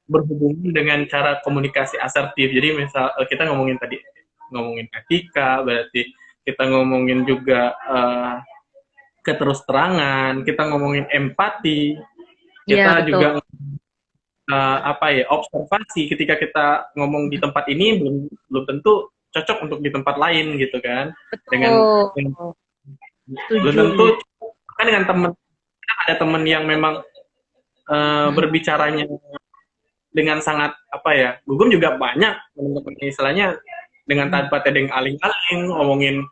berhubungan dengan cara komunikasi asertif. Jadi misal kita ngomongin etika, berarti kita ngomongin juga keterus terangan, kita ngomongin empati, Iya, kita betul. juga observasi ketika kita ngomong di tempat ini belum belum tentu cocok untuk di tempat lain gitu kan, dengan Betul. belum Setuju. tentu kan dengan teman, ada teman yang memang berbicaranya dengan sangat apa ya, Gugum juga banyak teman-teman istilahnya dengan tanpa tedeng aling-aling ngomongin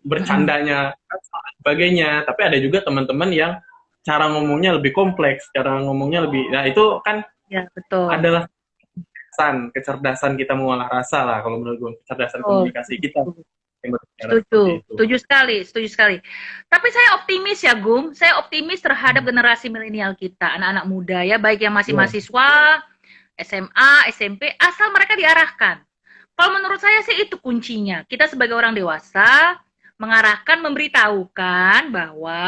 bercandanya dan sebagainya, tapi ada juga teman-teman yang cara ngomongnya lebih kompleks, cara ngomongnya lebih, nah itu kan Ya, betul. adalah kecerdasan kita mengolah rasa lah kalau menurut gue, kecerdasan Oh, komunikasi kita yang berbicara setuju, seperti itu. setuju sekali, setuju sekali. Tapi saya optimis ya, Gum. Saya optimis terhadap generasi milenial kita, anak-anak muda ya, baik yang masih Ya. mahasiswa, SMA, SMP, asal mereka diarahkan. Kalau menurut saya sih itu kuncinya. Kita sebagai orang dewasa mengarahkan, memberitahukan bahwa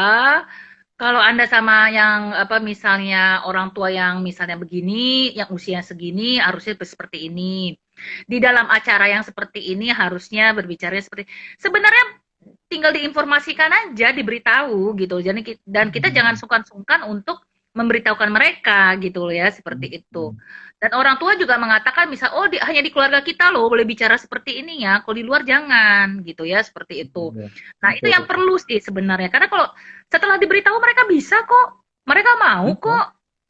kalau Anda sama yang apa misalnya orang tua yang misalnya begini, yang usia segini harusnya seperti ini. Di dalam acara yang seperti ini harusnya berbicara seperti sebenarnya tinggal diinformasikan aja, diberitahu gitu. Jadi dan kita jangan sungkan-sungkan untuk memberitahukan mereka gitu loh ya, seperti itu. Dan orang tua juga mengatakan misal hanya di keluarga kita loh boleh bicara seperti ini ya, kalau di luar jangan gitu ya, seperti itu. Nah, itu yang perlu sih sebenarnya. Karena kalau setelah diberitahu mereka bisa kok. Mereka mau kok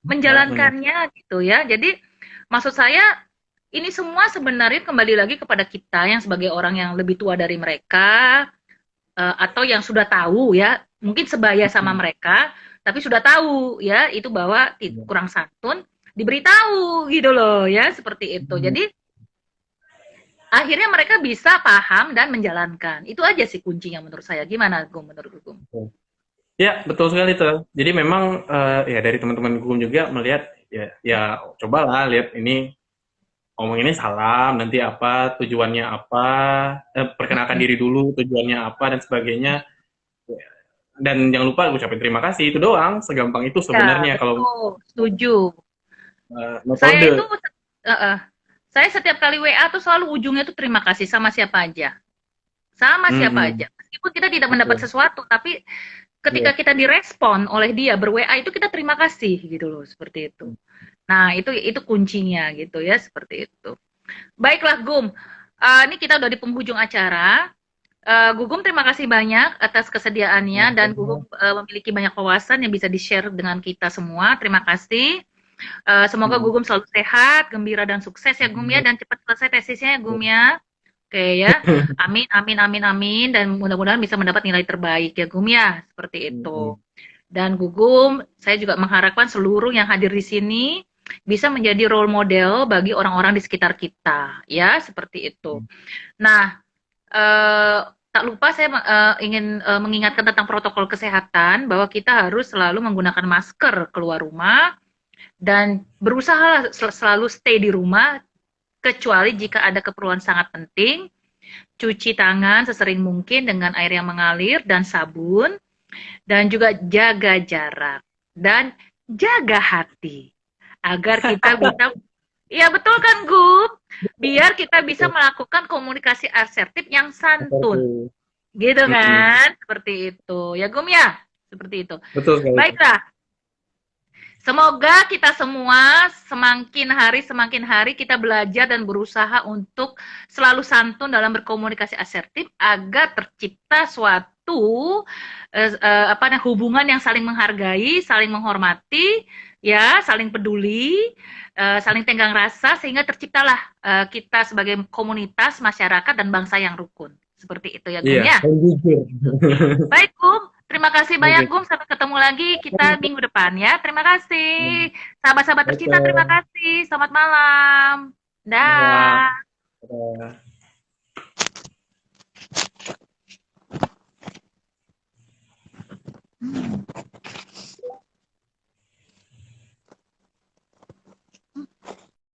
menjalankannya gitu ya. Jadi maksud saya ini semua sebenarnya kembali lagi kepada kita yang sebagai orang yang lebih tua dari mereka atau yang sudah tahu ya, mungkin sebaya sama mereka, tapi sudah tahu ya itu bahwa kurang santun, diberitahu gitu loh ya, seperti itu. Jadi akhirnya mereka bisa paham dan menjalankan. Itu aja sih kuncinya menurut saya. Gimana Gum, menurut Gum? Ya, betul sekali tuh. Jadi memang ya dari teman-teman Gugum juga melihat ya cobalah lihat ini ngomong ini salam, nanti apa, tujuannya apa, perkenalkan diri dulu, tujuannya apa dan sebagainya. Dan jangan lupa ucapin terima kasih, itu doang, segampang itu sebenarnya. Ya, kalau setuju. Saya itu saya setiap kali WA tuh selalu ujungnya tuh terima kasih sama siapa aja. Sama siapa aja. Meskipun kita tidak mendapat sesuatu, tapi ketika kita direspon oleh dia ber-WA itu kita terima kasih gitu loh, seperti itu. Nah, itu kuncinya gitu ya, seperti itu. Baiklah Gum, ini kita udah di penghujung acara. Gugum terima kasih banyak atas kesediaannya dan Gugum memiliki banyak wawasan yang bisa di-share dengan kita semua. Terima kasih. Semoga Gugum selalu sehat, gembira dan sukses ya Gum ya, dan cepat selesai tesisnya ya Gum ya. Oke ya. Amin amin amin amin, dan mudah-mudahan bisa mendapat nilai terbaik ya Gum ya, seperti itu. Dan Gugum, saya juga mengharapkan seluruh yang hadir di sini bisa menjadi role model bagi orang-orang di sekitar kita ya, seperti itu. Nah, tak lupa saya ingin mengingatkan tentang protokol kesehatan bahwa kita harus selalu menggunakan masker keluar rumah dan berusaha selalu stay di rumah kecuali jika ada keperluan sangat penting. Cuci tangan sesering mungkin dengan air yang mengalir dan sabun, dan juga jaga jarak dan jaga hati agar kita bisa ya betul kan Gum, biar kita bisa melakukan komunikasi asertif yang santun gitu kan, seperti itu ya Gum ya, seperti itu. Betul sekali. Baiklah, semoga kita semua semakin hari kita belajar dan berusaha untuk selalu santun dalam berkomunikasi asertif agar tercipta suatu hubungan yang saling menghargai, saling menghormati, ya, saling peduli, saling tenggang rasa, sehingga terciptalah kita sebagai komunitas, masyarakat, dan bangsa yang rukun. Seperti itu ya Gum ya. Baik Gum, terima kasih banyak Gum, sampai ketemu lagi kita minggu depan ya. Terima kasih. Sahabat-sahabat tercinta, terima kasih. Selamat malam. Dah.